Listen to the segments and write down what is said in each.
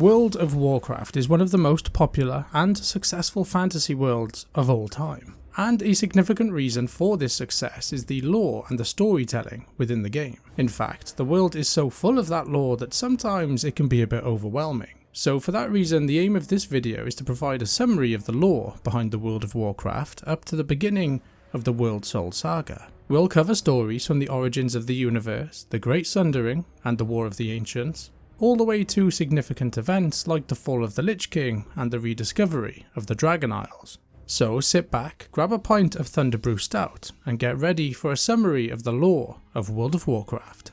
World of Warcraft is one of the most popular and successful fantasy worlds of all time, and a significant reason for this success is the lore and the storytelling within the game. In fact, the world is so full of that lore that sometimes it can be a bit overwhelming. So for that reason, the aim of this video is to provide a summary of the lore behind the World of Warcraft up to the beginning of the World Soul Saga. We'll cover stories from the origins of the universe, the Great Sundering and the War of the Ancients, all the way to significant events like the fall of the Lich King and the rediscovery of the Dragon Isles. So sit back, grab a pint of Thunderbrew Stout and get ready for a summary of the lore of World of Warcraft.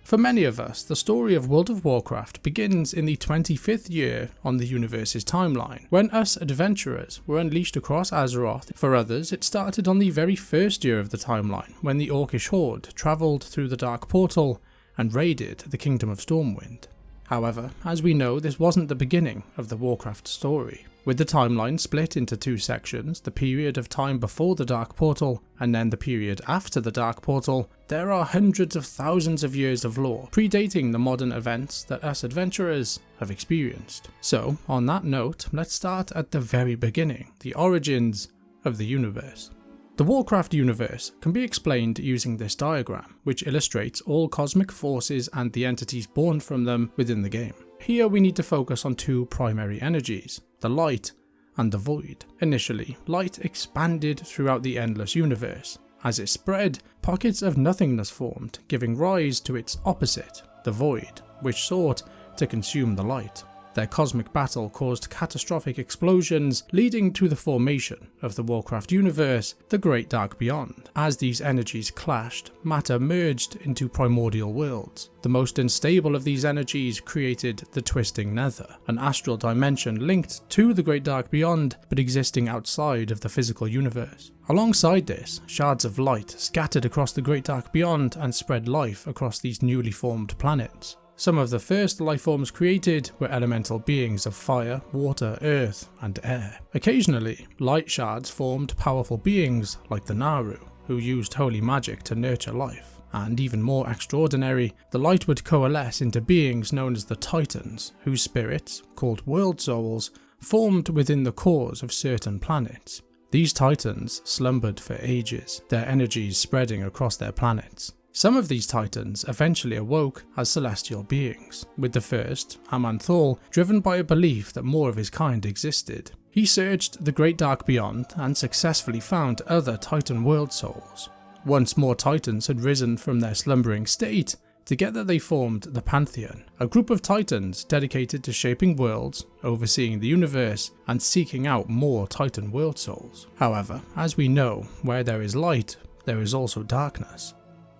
For many of us, the story of World of Warcraft begins in the 25th year on the universe's timeline, when us adventurers were unleashed across Azeroth. For others, it started on the very first year of the timeline, when the Orcish Horde travelled through the Dark Portal and raided the Kingdom of Stormwind. However, as we know, this wasn't the beginning of the Warcraft story. With the timeline split into two sections, the period of time before the Dark Portal and then the period after the Dark Portal, there are hundreds of thousands of years of lore predating the modern events that us adventurers have experienced. So, on that note, let's start at the very beginning, the origins of the universe. The Warcraft universe can be explained using this diagram, which illustrates all cosmic forces and the entities born from them within the game. Here we need to focus on two primary energies, the light and the void. Initially, light expanded throughout the endless universe. As it spread, pockets of nothingness formed, giving rise to its opposite, the void, which sought to consume the light. Their cosmic battle caused catastrophic explosions, leading to the formation of the Warcraft universe, the Great Dark Beyond. As these energies clashed, matter merged into primordial worlds. The most unstable of these energies created the Twisting Nether, an astral dimension linked to the Great Dark Beyond, but existing outside of the physical universe. Alongside this, shards of light scattered across the Great Dark Beyond and spread life across these newly formed planets. Some of the first lifeforms created were elemental beings of fire, water, earth, and air. Occasionally, light shards formed powerful beings like the Naru, who used holy magic to nurture life. And even more extraordinary, the light would coalesce into beings known as the Titans, whose spirits, called World Souls, formed within the cores of certain planets. These Titans slumbered for ages, their energies spreading across their planets. Some of these Titans eventually awoke as celestial beings, with the first, Menethil, driven by a belief that more of his kind existed. He searched the Great Dark Beyond and successfully found other Titan world souls. Once more Titans had risen from their slumbering state, together they formed the Pantheon, a group of Titans dedicated to shaping worlds, overseeing the universe, and seeking out more Titan world souls. However, as we know, where there is light, there is also darkness.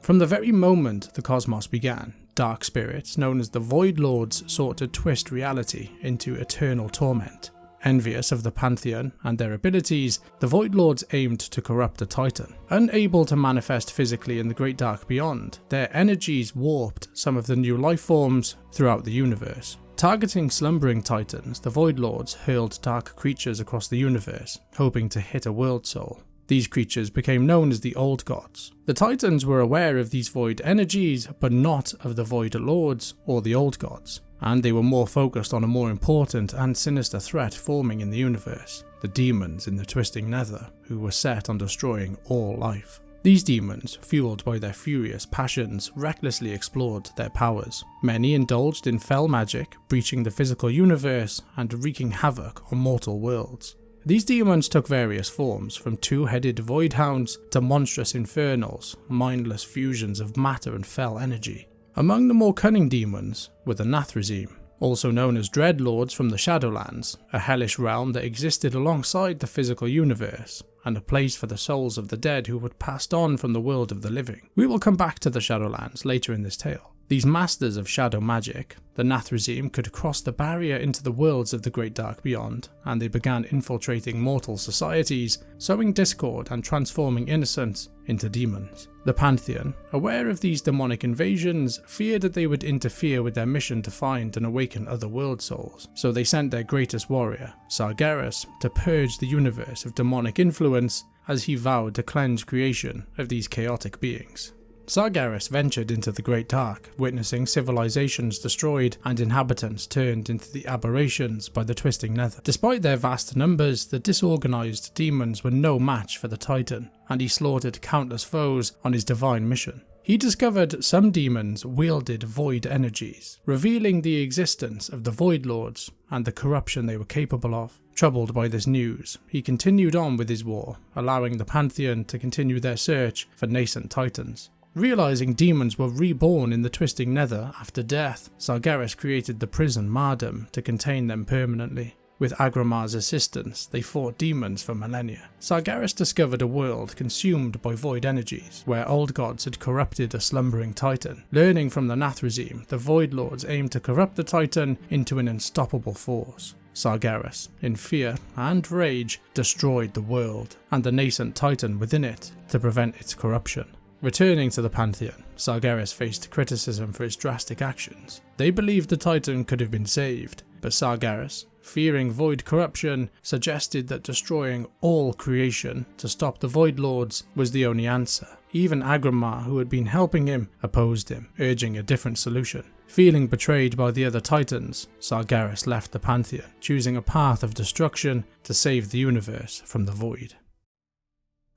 From the very moment the cosmos began, dark spirits known as the Void Lords sought to twist reality into eternal torment. Envious of the Pantheon and their abilities, the Void Lords aimed to corrupt the Titan. Unable to manifest physically in the Great Dark Beyond, their energies warped some of the new life forms throughout the universe. Targeting slumbering Titans, the Void Lords hurled dark creatures across the universe, hoping to hit a world soul. These creatures became known as the Old Gods. The Titans were aware of these void energies, but not of the Void Lords or the Old Gods, and they were more focused on a more important and sinister threat forming in the universe, the demons in the Twisting Nether, who were set on destroying all life. These demons, fueled by their furious passions, recklessly explored their powers. Many indulged in fell magic, breaching the physical universe and wreaking havoc on mortal worlds. These demons took various forms, from two-headed void hounds to monstrous infernals, mindless fusions of matter and fell energy. Among the more cunning demons were the Nathrezim, also known as Dreadlords from the Shadowlands, a hellish realm that existed alongside the physical universe, and a place for the souls of the dead who had passed on from the world of the living. We will come back to the Shadowlands later in this tale. These masters of shadow magic, the Nathrezim, could cross the barrier into the worlds of the Great Dark Beyond, and they began infiltrating mortal societies, sowing discord and transforming innocents into demons. The Pantheon, aware of these demonic invasions, feared that they would interfere with their mission to find and awaken other world souls, so they sent their greatest warrior, Sargeras, to purge the universe of demonic influence as he vowed to cleanse creation of these chaotic beings. Sargeras ventured into the Great Dark, witnessing civilizations destroyed and inhabitants turned into the aberrations by the twisting nether. Despite their vast numbers, the disorganized demons were no match for the Titan, and he slaughtered countless foes on his divine mission. He discovered some demons wielded void energies, revealing the existence of the Void Lords and the corruption they were capable of. Troubled by this news, he continued on with his war, allowing the Pantheon to continue their search for nascent titans. Realizing demons were reborn in the twisting nether after death, Sargeras created the prison Mardum to contain them permanently. With Agrimar's assistance, they fought demons for millennia. Sargeras discovered a world consumed by void energies, where old gods had corrupted a slumbering titan. Learning from the Nathrezim, the Void Lords aimed to corrupt the titan into an unstoppable force. Sargeras, in fear and rage, destroyed the world and the nascent titan within it to prevent its corruption. Returning to the Pantheon, Sargeras faced criticism for his drastic actions. They believed the Titan could have been saved, but Sargeras, fearing void corruption, suggested that destroying all creation to stop the Void Lords was the only answer. Even Agrimar, who had been helping him, opposed him, urging a different solution. Feeling betrayed by the other Titans, Sargeras left the Pantheon, choosing a path of destruction to save the universe from the void.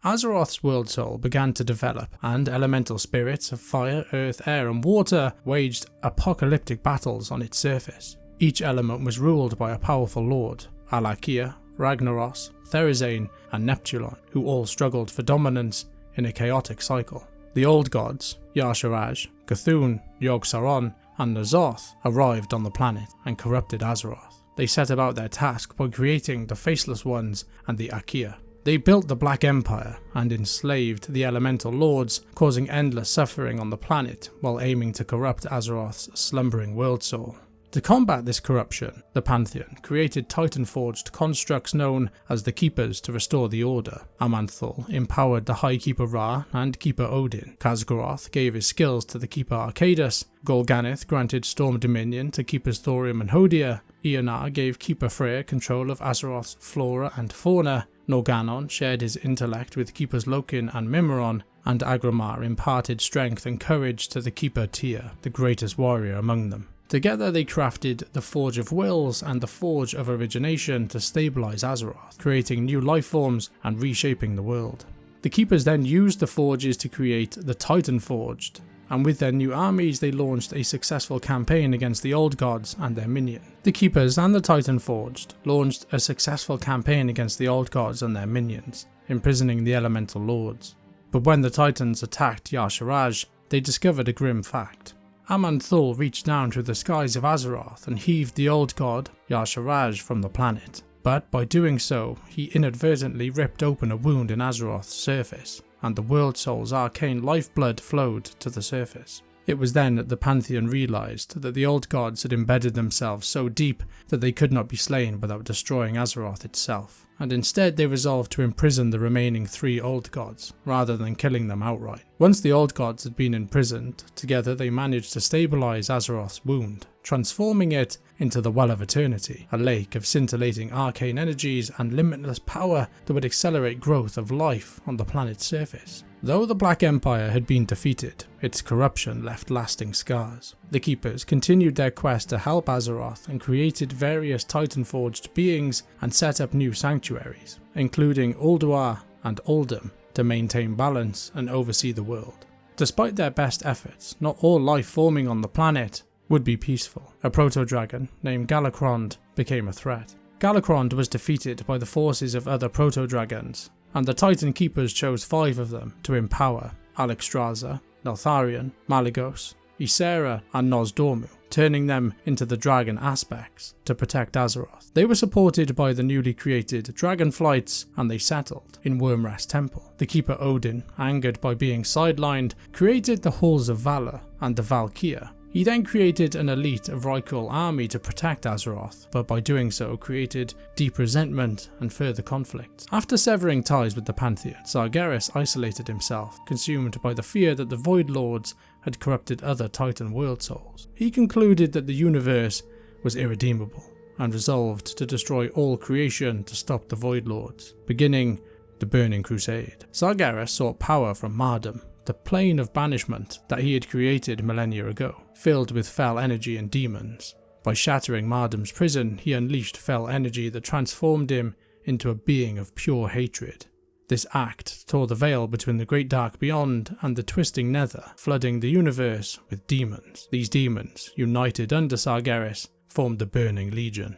Azeroth's world soul began to develop, and elemental spirits of fire, earth, air and water waged apocalyptic battles on its surface. Each element was ruled by a powerful lord, Alakia, Ragnaros, Therizane and Neptulon, who all struggled for dominance in a chaotic cycle. The old gods, Y'Shaarj, Cthulhu, Yogg-Saron and N'Zoth arrived on the planet and corrupted Azeroth. They set about their task by creating the Faceless Ones and the Akia. They built the Black Empire and enslaved the elemental lords, causing endless suffering on the planet while aiming to corrupt Azeroth's slumbering world soul. To combat this corruption, the Pantheon created Titan-forged constructs known as the Keepers to restore the order. Aman'Thul empowered the High Keeper Ra and Keeper Odin. Khaz'goroth gave his skills to the Keeper Arcadus. Golgannith granted Storm Dominion to Keepers Thorium and Hodia. Ionar gave Keeper Freyr control of Azeroth's flora and fauna. Norgannon shared his intellect with Keepers Lokin and Mimiron, and Agrimar imparted strength and courage to the Keeper Tyr, the greatest warrior among them. Together they crafted the Forge of Wills and the Forge of Origination to stabilize Azeroth, creating new lifeforms and reshaping the world. The Keepers then used the Forges to create the Titan Forged, and with their new armies they launched a successful campaign against the Old Gods and their minion. The Keepers and the Titan Forged launched a successful campaign against the Old Gods and their minions, imprisoning the Elemental Lords. But when the Titans attacked Y'Shaarj, they discovered a grim fact. Aman'Thul reached down through the skies of Azeroth and heaved the Old God, Y'Shaarj, from the planet. But by doing so, he inadvertently ripped open a wound in Azeroth's surface, and the World Soul's arcane lifeblood flowed to the surface. It was then that the Pantheon realised that the Old Gods had embedded themselves so deep that they could not be slain without destroying Azeroth itself, and instead they resolved to imprison the remaining 3 Old Gods, rather than killing them outright. Once the Old Gods had been imprisoned, together they managed to stabilise Azeroth's wound, transforming it into the Well of Eternity, a lake of scintillating arcane energies and limitless power that would accelerate growth of life on the planet's surface. Though the Black Empire had been defeated, its corruption left lasting scars. The Keepers continued their quest to help Azeroth and created various Titan-forged beings and set up new sanctuaries, including Ulduar and Uldum, to maintain balance and oversee the world. Despite their best efforts, not all life forming on the planet would be peaceful. A proto-dragon named Galakrond became a threat. Galakrond was defeated by the forces of other proto-dragons, and the Titan Keepers chose 5 of them to empower: Alexstrasza, Neltharion, Malygos, Ysera and Nosdormu, turning them into the dragon aspects to protect Azeroth. They were supported by the newly created Dragonflights, and they settled in Wyrmrest Temple. The Keeper Odin, angered by being sidelined, created the Halls of Valor and the Valkyr. He then created an elite Vrykul army to protect Azeroth, but by doing so created deep resentment and further conflict. After severing ties with the Pantheon, Sargeras isolated himself, consumed by the fear that the Void Lords had corrupted other Titan world souls. He concluded that the universe was irredeemable, and resolved to destroy all creation to stop the Void Lords, beginning the Burning Crusade. Sargeras sought power from Mardum, the plane of banishment that he had created millennia ago, filled with fell energy and demons. By shattering Mardam's prison, he unleashed fell energy that transformed him into a being of pure hatred. This act tore the veil between the great dark beyond and the twisting nether, flooding the universe with demons. These demons, united under Sargeras, formed the Burning Legion.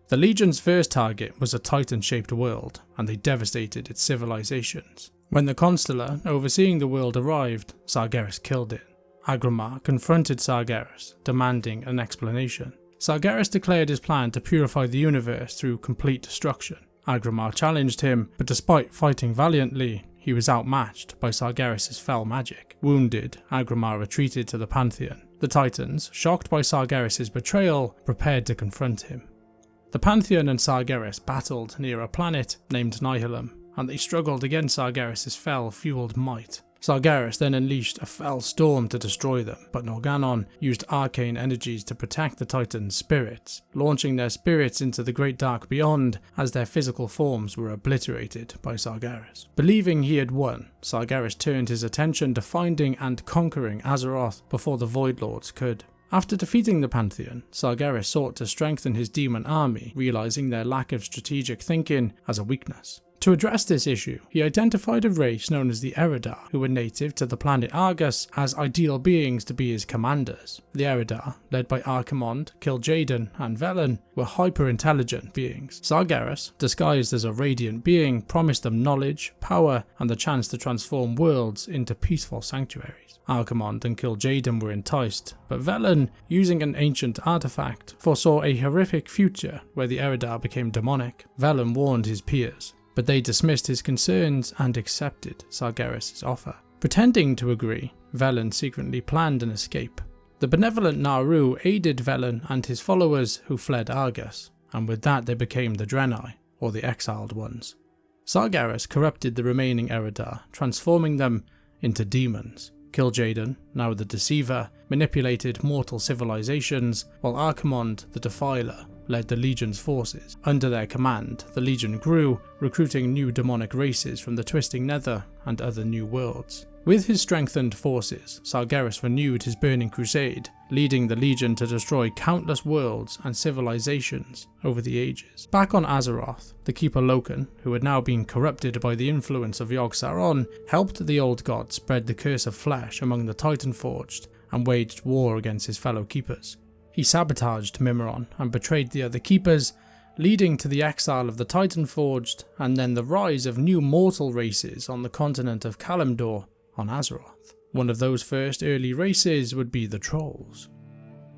The Legion's first target was a Titan-shaped world, and they devastated its civilizations. When the Constellar overseeing the world arrived, Sargeras killed it. Agramar confronted Sargeras, demanding an explanation. Sargeras declared his plan to purify the universe through complete destruction. Agramar challenged him, but despite fighting valiantly, he was outmatched by Sargeras' fell magic. Wounded, Agramar retreated to the Pantheon. The Titans, shocked by Sargeras' betrayal, prepared to confront him. The Pantheon and Sargeras battled near a planet named Nihilum, and they struggled against Sargeras' fell-fueled might. Sargeras then unleashed a fell storm to destroy them, but Norgannon used arcane energies to protect the Titans' spirits, launching their spirits into the great dark beyond as their physical forms were obliterated by Sargeras. Believing he had won, Sargeras turned his attention to finding and conquering Azeroth before the Void Lords could. After defeating the Pantheon, Sargeras sought to strengthen his demon army, realizing their lack of strategic thinking as a weakness. To address this issue, he identified a race known as the Eredar, who were native to the planet Argus, as ideal beings to be his commanders. The Eredar, led by Archimonde, Kil'jaeden, and Velen, were hyper-intelligent beings. Sargeras, disguised as a radiant being, promised them knowledge, power, and the chance to transform worlds into peaceful sanctuaries. Archimonde and Kil'jaeden were enticed, but Velen, using an ancient artifact, foresaw a horrific future where the Eredar became demonic. Velen warned his peers, but they dismissed his concerns and accepted Sargeras' offer. Pretending to agree, Velen secretly planned an escape. The benevolent Naru aided Velen and his followers who fled Argus, and with that they became the Draenor, or the Exiled Ones. Sargeras corrupted the remaining Eredar, transforming them into demons. Kil'jaeden, now the Deceiver, manipulated mortal civilizations, while Archimonde, the Defiler, led the Legion's forces. Under their command, the Legion grew, recruiting new demonic races from the Twisting Nether and other new worlds. With his strengthened forces, Sargeras renewed his Burning Crusade, leading the Legion to destroy countless worlds and civilizations over the ages. Back on Azeroth, the Keeper Loken, who had now been corrupted by the influence of Yogg-Saron, helped the old god spread the curse of flesh among the Titanforged and waged war against his fellow Keepers. He sabotaged Mimiron and betrayed the other Keepers, leading to the exile of the Titanforged and then the rise of new mortal races on the continent of Kalimdor on Azeroth. One of those first early races would be the Trolls.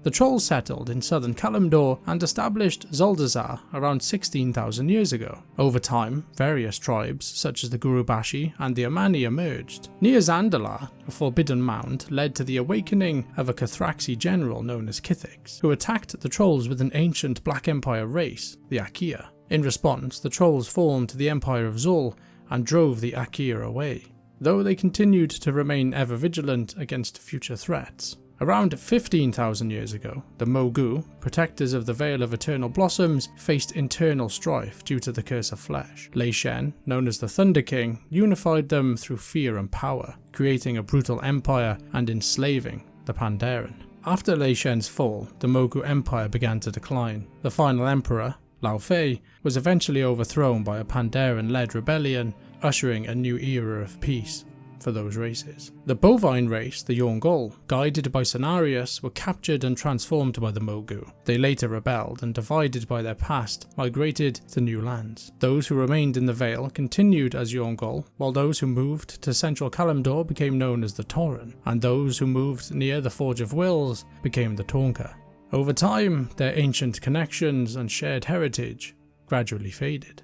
The Trolls settled in southern Kalimdor and established Zuldazar around 16,000 years ago. Over time, various tribes such as the Gurubashi and the Amani emerged. Near Zandalar, a forbidden mound led to the awakening of a Cathraxi general known as Kithix, who attacked the Trolls with an ancient Black Empire race, the Akia. In response, the Trolls formed the Empire of Zul and drove the Akia away, though they continued to remain ever vigilant against future threats. Around 15,000 years ago, the Mogu, protectors of the Vale of Eternal Blossoms, faced internal strife due to the Curse of Flesh. Lei Shen, known as the Thunder King, unified them through fear and power, creating a brutal empire and enslaving the Pandaren. After Lei Shen's fall, the Mogu Empire began to decline. The final emperor, Lao Fei, was eventually overthrown by a Pandaren-led rebellion, ushering a new era of peace for those races. The bovine race, the Yorngol, guided by Cenarius, were captured and transformed by the Mogu. They later rebelled and, divided by their past, migrated to new lands. Those who remained in the Vale continued as Yorngol, while those who moved to central Kalimdor became known as the Tauren, and those who moved near the Forge of Wills became the Taunka. Over time, their ancient connections and shared heritage gradually faded.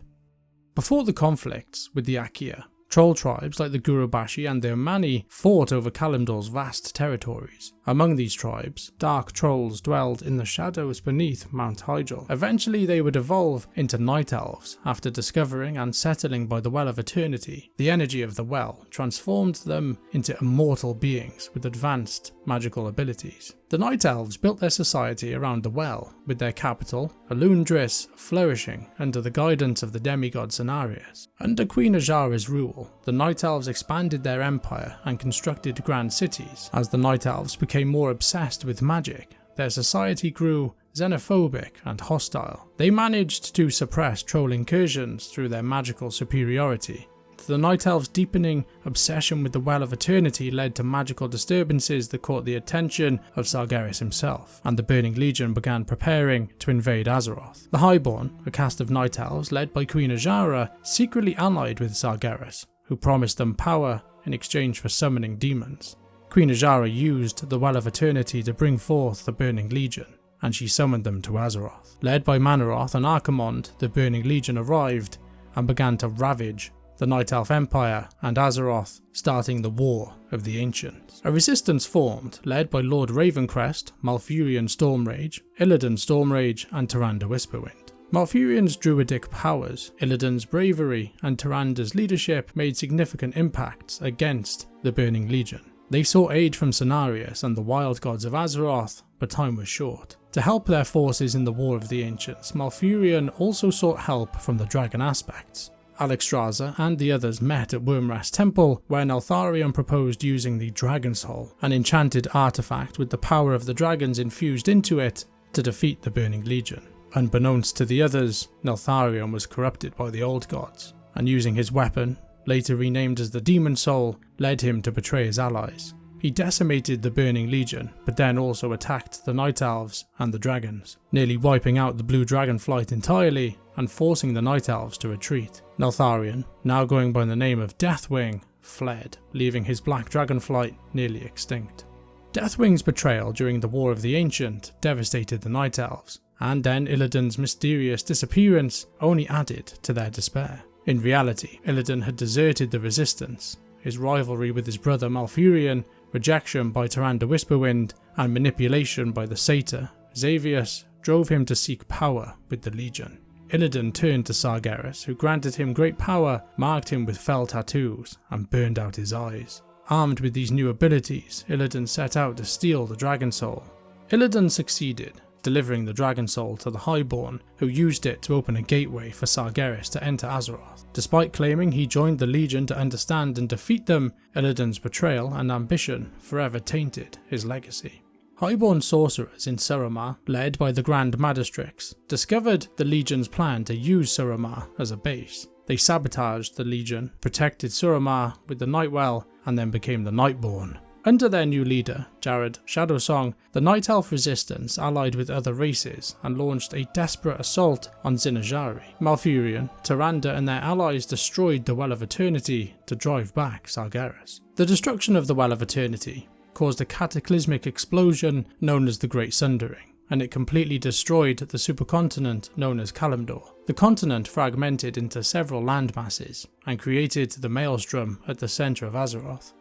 Before the conflicts with the Akia, troll tribes like the Gurubashi and the Amani fought over Kalimdor's vast territories. Among these tribes, dark trolls dwelled in the shadows beneath Mount Hyjal. Eventually they would evolve into night elves after discovering and settling by the Well of Eternity. The energy of the well transformed them into immortal beings with advanced magical abilities. The Night Elves built their society around the Well, with their capital, Alundris, flourishing under the guidance of the demigod Cenarius. Under Queen Azshara's rule, the Night Elves expanded their empire and constructed grand cities. As the Night Elves became more obsessed with magic, their society grew xenophobic and hostile. They managed to suppress troll incursions through their magical superiority. The Night Elves' deepening obsession with the Well of Eternity led to magical disturbances that caught the attention of Sargeras himself, and the Burning Legion began preparing to invade Azeroth. The Highborn, a caste of Night Elves led by Queen Azshara, secretly allied with Sargeras, who promised them power in exchange for summoning demons. Queen Azshara used the Well of Eternity to bring forth the Burning Legion, and she summoned them to Azeroth. Led by Manaroth and Archimonde, the Burning Legion arrived and began to ravage the Night Elf Empire and Azeroth, starting the War of the Ancients. A resistance formed, led by Lord Ravencrest, Malfurion Stormrage, Illidan Stormrage, and Tyrande Whisperwind. Malfurion's druidic powers, Illidan's bravery, and Tyrande's leadership made significant impacts against the Burning Legion. They sought aid from Cenarius and the wild gods of Azeroth, but time was short. To help their forces in the War of the Ancients, Malfurion also sought help from the dragon aspects. Alexstrasza and the others met at Wyrmrest Temple, where Neltharion proposed using the Dragon Soul, an enchanted artifact with the power of the dragons infused into it, to defeat the Burning Legion. Unbeknownst to the others, Neltharion was corrupted by the old gods, and using his weapon, later renamed as the Demon Soul, led him to betray his allies. He decimated the Burning Legion, but then also attacked the Night Elves and the dragons, nearly wiping out the blue Dragonflight entirely and forcing the Night Elves to retreat. Neltharion, now going by the name of Deathwing, fled, leaving his black Dragonflight nearly extinct. Deathwing's betrayal during the War of the Ancient devastated the Night Elves, and then Illidan's mysterious disappearance only added to their despair. In reality, Illidan had deserted the Resistance. His rivalry with his brother Malfurion, rejection by Tyrande Whisperwind, and manipulation by the Satyr, Xavius, drove him to seek power with the Legion. Illidan turned to Sargeras, who granted him great power, marked him with fell tattoos, and burned out his eyes. Armed with these new abilities, Illidan set out to steal the Dragon Soul. Illidan succeeded, delivering the Dragon Soul to the Highborn, who used it to open a gateway for Sargeras to enter Azeroth. Despite claiming he joined the Legion to understand and defeat them, Illidan's betrayal and ambition forever tainted his legacy. Highborn sorcerers in Suramar, led by the Grand Magistrix, discovered the Legion's plan to use Suramar as a base. They sabotaged the Legion, protected Suramar with the Nightwell, and then became the Nightborn. Under their new leader, Jared Shadowsong, the Night Elf Resistance allied with other races and launched a desperate assault on Zinajari. Malfurion, Tyrande and their allies destroyed the Well of Eternity to drive back Sargeras. The destruction of the Well of Eternity caused a cataclysmic explosion known as the Great Sundering, and it completely destroyed the supercontinent known as Kalimdor. The continent fragmented into several landmasses and created the Maelstrom at the centre of Azeroth.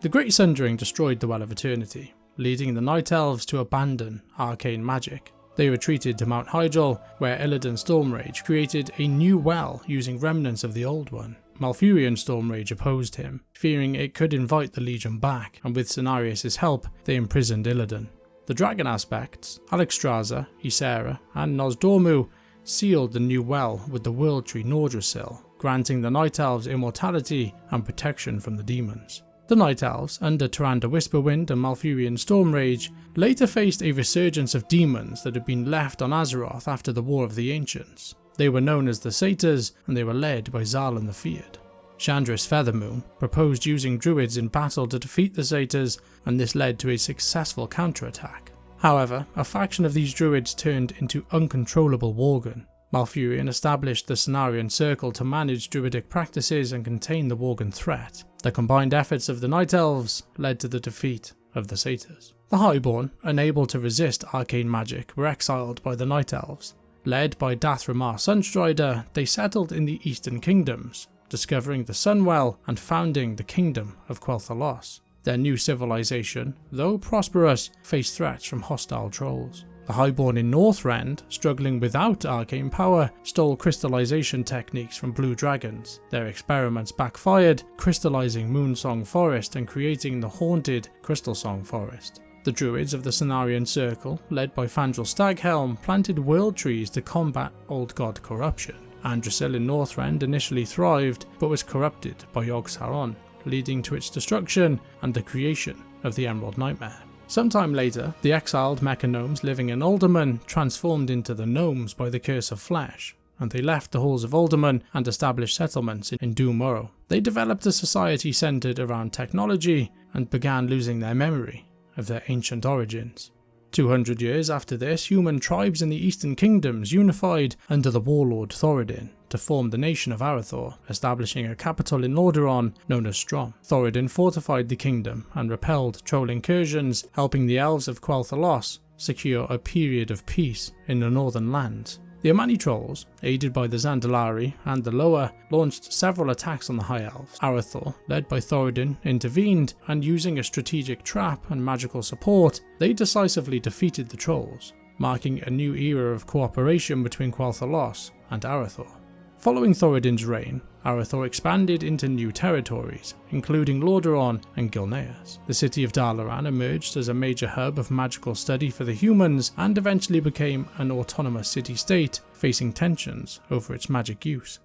The Great Sundering destroyed the Well of Eternity, leading the Night Elves to abandon arcane magic. They retreated to Mount Hyjal, where Illidan Stormrage created a new well using remnants of the old one. Malfurion Stormrage opposed him, fearing it could invite the Legion back, and with Cenarius' help, they imprisoned Illidan. The dragon aspects, Alexstrasza, Ysera, and Nosdormu, sealed the new well with the World Tree Nordrassil, granting the Night Elves immortality and protection from the demons. The Night Elves, under Tyrande Whisperwind and Malfurion Stormrage, later faced a resurgence of demons that had been left on Azeroth after the War of the Ancients. They were known as the Satyrs, and they were led by Zharlan the Feared. Chandris Feathermoon proposed using druids in battle to defeat the Satyrs, and this led to a successful counterattack. However, a faction of these druids turned into uncontrollable Worgen. Malfurion established the Cenarian Circle to manage druidic practices and contain the Worgen threat. The combined efforts of the Night Elves led to the defeat of the Satyrs. The Highborn, unable to resist arcane magic, were exiled by the Night Elves. Led by Dathramar Sunstrider, they settled in the Eastern Kingdoms, discovering the Sunwell and founding the Kingdom of Quel'Thalas. Their new civilization, though prosperous, faced threats from hostile trolls. The Highborn in Northrend, struggling without arcane power, stole crystallization techniques from blue dragons. Their experiments backfired, crystallizing Moonsong Forest and creating the haunted Crystalsong Forest. The druids of the Cenarian Circle, led by Fandral Staghelm, planted world trees to combat old god corruption. Andrusil in Northrend initially thrived, but was corrupted by Yogg-Saron, leading to its destruction and the creation of the Emerald Nightmare. Sometime later, the exiled mechagnomes living in Uldaman transformed into the gnomes by the Curse of Flesh, and they left the halls of Uldaman and established settlements in Dún Murrow. They developed a society centered around technology and began losing their memory of their ancient origins. 200 years after this, human tribes in the Eastern Kingdoms unified under the warlord Thoradin to form the nation of Arathor, establishing a capital in Lordaeron known as Strom. Thoradin fortified the kingdom and repelled troll incursions, helping the Elves of Quel'Thalas secure a period of peace in the northern lands. The Amani trolls, aided by the Zandalari and the Loa, launched several attacks on the High Elves. Arathor, led by Thoradin, intervened, and using a strategic trap and magical support, they decisively defeated the trolls, marking a new era of cooperation between Quel'Thalas and Arathor. Following Thoradin's reign, Arathor expanded into new territories, including Lordaeron and Gilneas. The city of Dalaran emerged as a major hub of magical study for the humans and eventually became an autonomous city-state facing tensions over its magic use.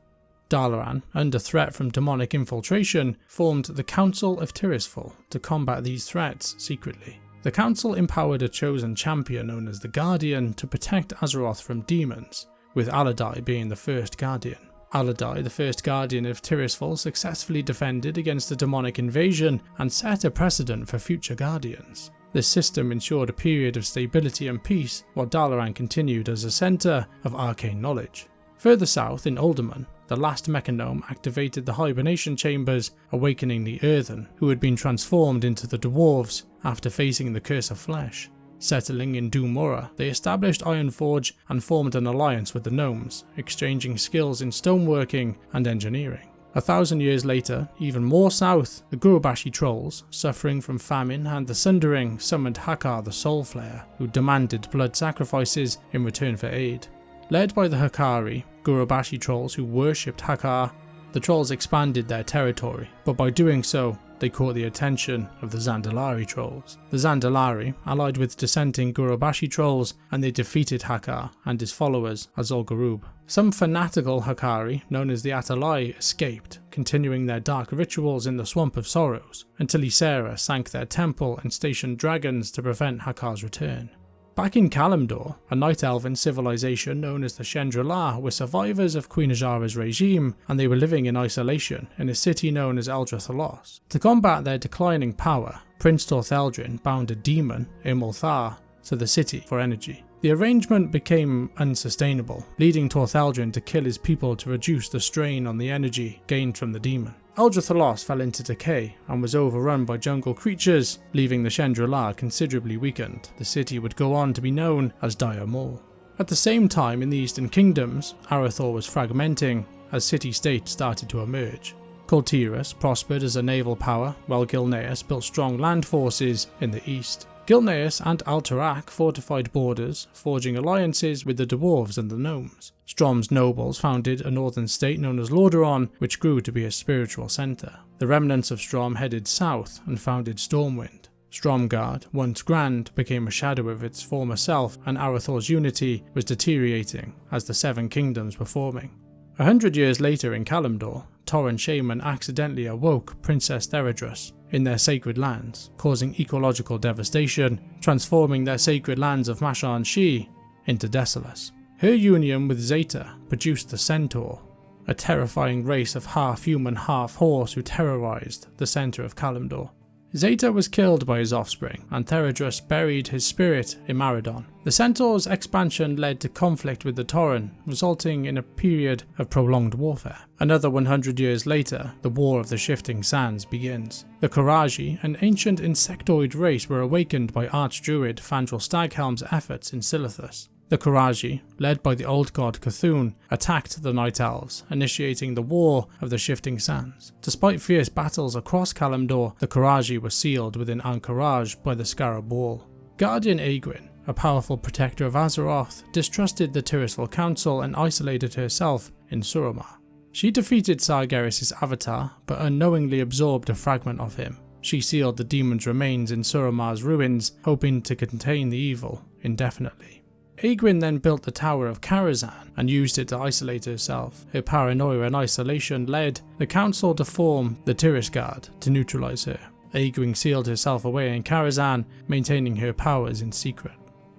Dalaran, under threat from demonic infiltration, formed the Council of Tirisfal to combat these threats secretly. The council empowered a chosen champion known as the Guardian to protect Azeroth from demons, with Aladai being the first Guardian. Aladai, the first Guardian of Tirisfal, successfully defended against a demonic invasion and set a precedent for future Guardians. This system ensured a period of stability and peace, while Dalaran continued as a centre of arcane knowledge. Further south, in Uldaman, the last mechagnome activated the hibernation chambers, awakening the Earthen, who had been transformed into the dwarves after facing the Curse of Flesh. Settling in Dún Murrow, they established Ironforge and formed an alliance with the gnomes, exchanging skills in stoneworking and engineering. 1,000 years later, even more south, the Gurubashi trolls, suffering from famine and the Sundering, summoned Hakar the Soulflayer, who demanded blood sacrifices in return for aid. Led by the Hakari, Gurubashi trolls who worshipped Hakar, the trolls expanded their territory, but by doing so, they caught the attention of the Zandalari trolls. The Zandalari allied with dissenting Gurubashi trolls, and they defeated Hakar and his followers Azol-Garub. Some fanatical Hakari, known as the Atalai, escaped, continuing their dark rituals in the Swamp of Sorrows, until Ysera sank their temple and stationed dragons to prevent Hakar's return. Back in Kalimdor, a night elven civilization known as the Chendrala were survivors of Queen Azshara's regime, and they were living in isolation in a city known as Eldrathaloth. To combat their declining power, Prince Tortheldrin bound a demon, Imulthar, to the city for energy. The arrangement became unsustainable, leading Tortheldrin to kill his people to reduce the strain on the energy gained from the demon. Eldrathaloth fell into decay and was overrun by jungle creatures, leaving the Chendrala considerably weakened. The city would go on to be known as Dire Maul. At the same time, in the Eastern Kingdoms, Arathor was fragmenting as city-states started to emerge. Kul Tiras prospered as a naval power, while Gilneas built strong land forces in the east. Gilneas and Alterac fortified borders, forging alliances with the dwarves and the gnomes. Strom's nobles founded a northern state known as Lordaeron, which grew to be a spiritual centre. The remnants of Strom headed south and founded Stormwind. Stromgarde, once grand, became a shadow of its former self, and Arathor's unity was deteriorating as the Seven Kingdoms were forming. 100 years later in Kalimdor, Tauren Shaman accidentally awoke Princess Theredrus in their sacred lands, causing ecological devastation, transforming their sacred lands of Mashan Shi into Desolus. Her union with Zeta produced the Centaur, a terrifying race of half-human, half-horse who terrorized the center of Kalimdor. Zeta was killed by his offspring, and Theredrus buried his spirit in Maradon. The Centaur's expansion led to conflict with the Tauren, resulting in a period of prolonged warfare. Another 100 years later, the War of the Shifting Sands begins. The Karaji, an ancient insectoid race, were awakened by Archdruid Fandral Staghelm's efforts in Silithus. The Karaji, led by the old god Cthulhu, attacked the Night Elves, initiating the War of the Shifting Sands. Despite fierce battles across Kalimdor, the Karaji were sealed within Anchorage by the Scarab Wall. Guardian Aegwynn, a powerful protector of Azeroth, distrusted the Tirisfal Council and isolated herself in Suramar. She defeated Sargeras' avatar, but unknowingly absorbed a fragment of him. she sealed the demon's remains in Suramar's ruins, hoping to contain the evil indefinitely. Aegwynn then built the Tower of Karazhan and used it to isolate herself. Her paranoia and isolation led the council to form the Tiris Guard to neutralize her. Aegwynn sealed herself away in Karazhan, maintaining her powers in secret.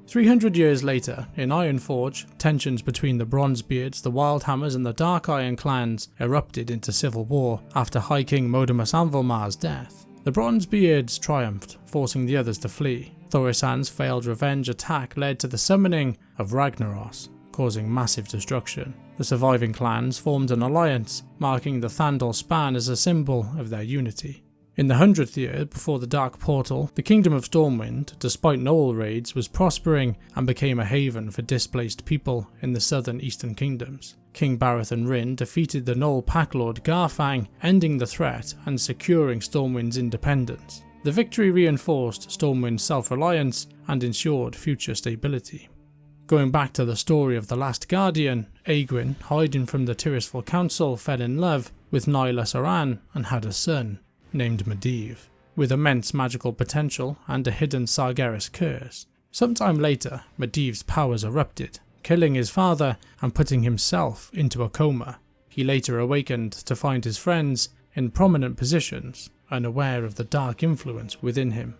300 years later, in Ironforge, tensions between the Bronzebeards, the Wildhammers and the Dark Iron clans erupted into civil war after High King Modamus Anvilmar's death. The Bronzebeards triumphed, forcing the others to flee. Thorisan's failed revenge attack led to the summoning of Ragnaros, causing massive destruction. The surviving clans formed an alliance, marking the Thandor span as a symbol of their unity. In the 100th year before the Dark Portal, the Kingdom of Stormwind, despite Gnoll raids, was prospering and became a haven for displaced people in the southern eastern kingdoms. King Barathan Rin defeated the Gnoll Packlord Garfang, ending the threat and securing Stormwind's independence. The victory reinforced Stormwind's self-reliance and ensured future stability. Going back to the story of the Last Guardian, Aegwynn, hiding from the Tirisfal Council, fell in love with Nyla Soran and had a son, named Medivh, with immense magical potential and a hidden Sargeras curse. Sometime later, Medivh's powers erupted, killing his father and putting himself into a coma. He later awakened to find his friends in prominent positions, unaware of the dark influence within him.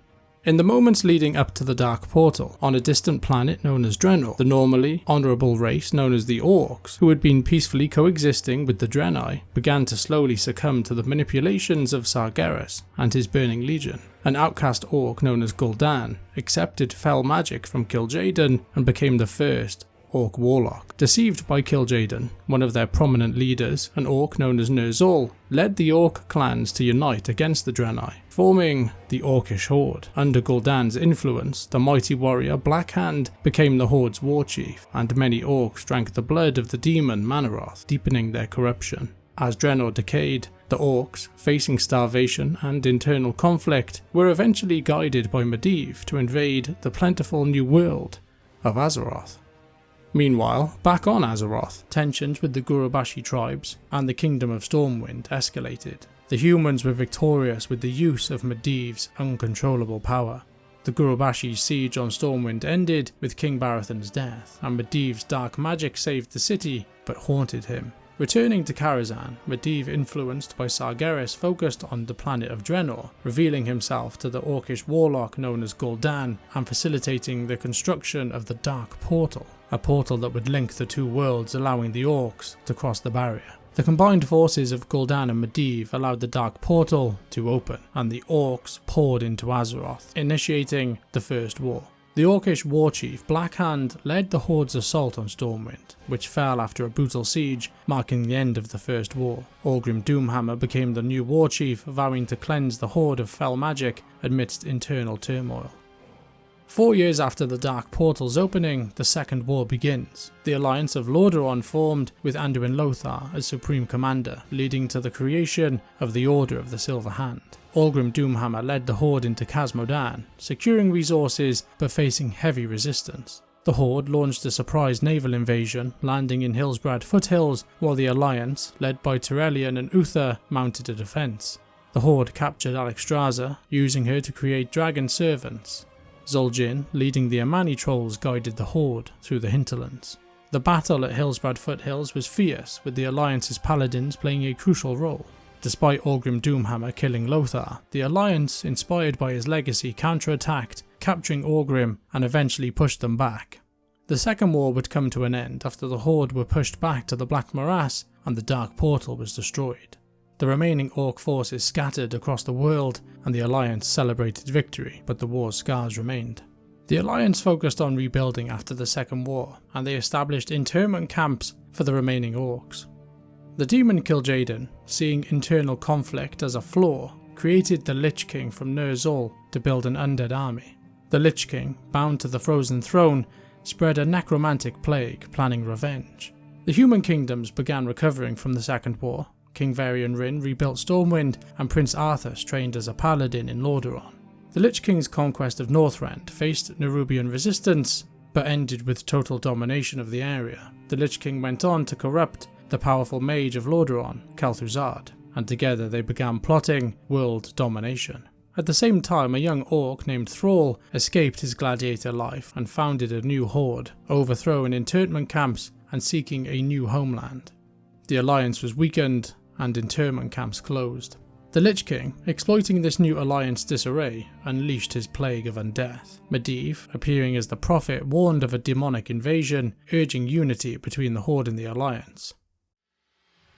In the moments leading up to the Dark Portal, on a distant planet known as Draenor, the normally honourable race known as the Orcs, who had been peacefully coexisting with the Draenei, began to slowly succumb to the manipulations of Sargeras and his Burning Legion. An outcast Orc known as Gul'dan accepted fell magic from Kil'jaeden and became the first Orc Warlock. Deceived by Kil'jaeden, one of their prominent leaders, an Orc known as Ner'zhul, led the Orc clans to unite against the Draenei, forming the Orcish Horde. Under Gul'dan's influence, the mighty warrior Blackhand became the Horde's war chief, and many Orcs drank the blood of the demon Manaroth, deepening their corruption. As Draenor decayed, the Orcs, facing starvation and internal conflict, were eventually guided by Medivh to invade the plentiful new world of Azeroth. Meanwhile, back on Azeroth, tensions with the Gurubashi tribes and the Kingdom of Stormwind escalated. The humans were victorious with the use of Medivh's uncontrollable power. The Gurubashi's siege on Stormwind ended with King Barathan's death, and Medivh's dark magic saved the city but haunted him. Returning to Karazhan, Medivh, influenced by Sargeras, focused on the planet of Draenor, revealing himself to the Orcish warlock known as Gul'dan and facilitating the construction of the Dark Portal, a portal that would link the two worlds, allowing the Orcs to cross the barrier. The combined forces of Gul'dan and Medivh allowed the Dark Portal to open, and the Orcs poured into Azeroth, initiating the First War. The Orcish warchief Blackhand led the Horde's assault on Stormwind, which fell after a brutal siege, marking the end of the First War. Orgrim Doomhammer became the new warchief, vowing to cleanse the Horde of fell magic amidst internal turmoil. 4 years after the Dark Portal's opening, the Second War begins. The Alliance of Lordaeron formed with Anduin Lothar as Supreme Commander, leading to the creation of the Order of the Silver Hand. Orgrim Doomhammer led the Horde into Khazmodan, securing resources but facing heavy resistance. The Horde launched a surprise naval invasion, landing in Hillsbrad foothills, while the Alliance, led by Turelion and Uther, mounted a defence. The Horde captured Alexstrasza, using her to create dragon servants. Zul'jin, leading the Amani trolls, guided the Horde through the hinterlands. The battle at Hillsbrad foothills was fierce, with the Alliance's paladins playing a crucial role. Despite Orgrim Doomhammer killing Lothar, the Alliance, inspired by his legacy, counterattacked, capturing Orgrim and eventually pushed them back. The Second War would come to an end after the Horde were pushed back to the Black Morass and the Dark Portal was destroyed. The remaining Orc forces scattered across the world and the Alliance celebrated victory, but the war's scars remained. The Alliance focused on rebuilding after the Second War, and they established internment camps for the remaining Orcs. The demon Kil'jaeden, seeing internal conflict as a flaw, created the Lich King from Ner'zhul to build an undead army. The Lich King, bound to the Frozen Throne, spread a necromantic plague, planning revenge. The human kingdoms began recovering from the Second War. King Varian Rin rebuilt Stormwind, and Prince Arthas trained as a paladin in Lordaeron. The Lich King's conquest of Northrend faced Nerubian resistance, but ended with total domination of the area. The Lich King went on to corrupt the powerful mage of Lordaeron, Kel'Thuzad, and together they began plotting world domination. At the same time, a young orc named Thrall escaped his gladiator life and founded a new horde, overthrowing internment camps and seeking a new homeland. The alliance was weakened and internment camps closed. The Lich King, exploiting this new alliance disarray, unleashed his plague of undeath. Medivh, appearing as the prophet, warned of a demonic invasion, urging unity between the Horde and the alliance.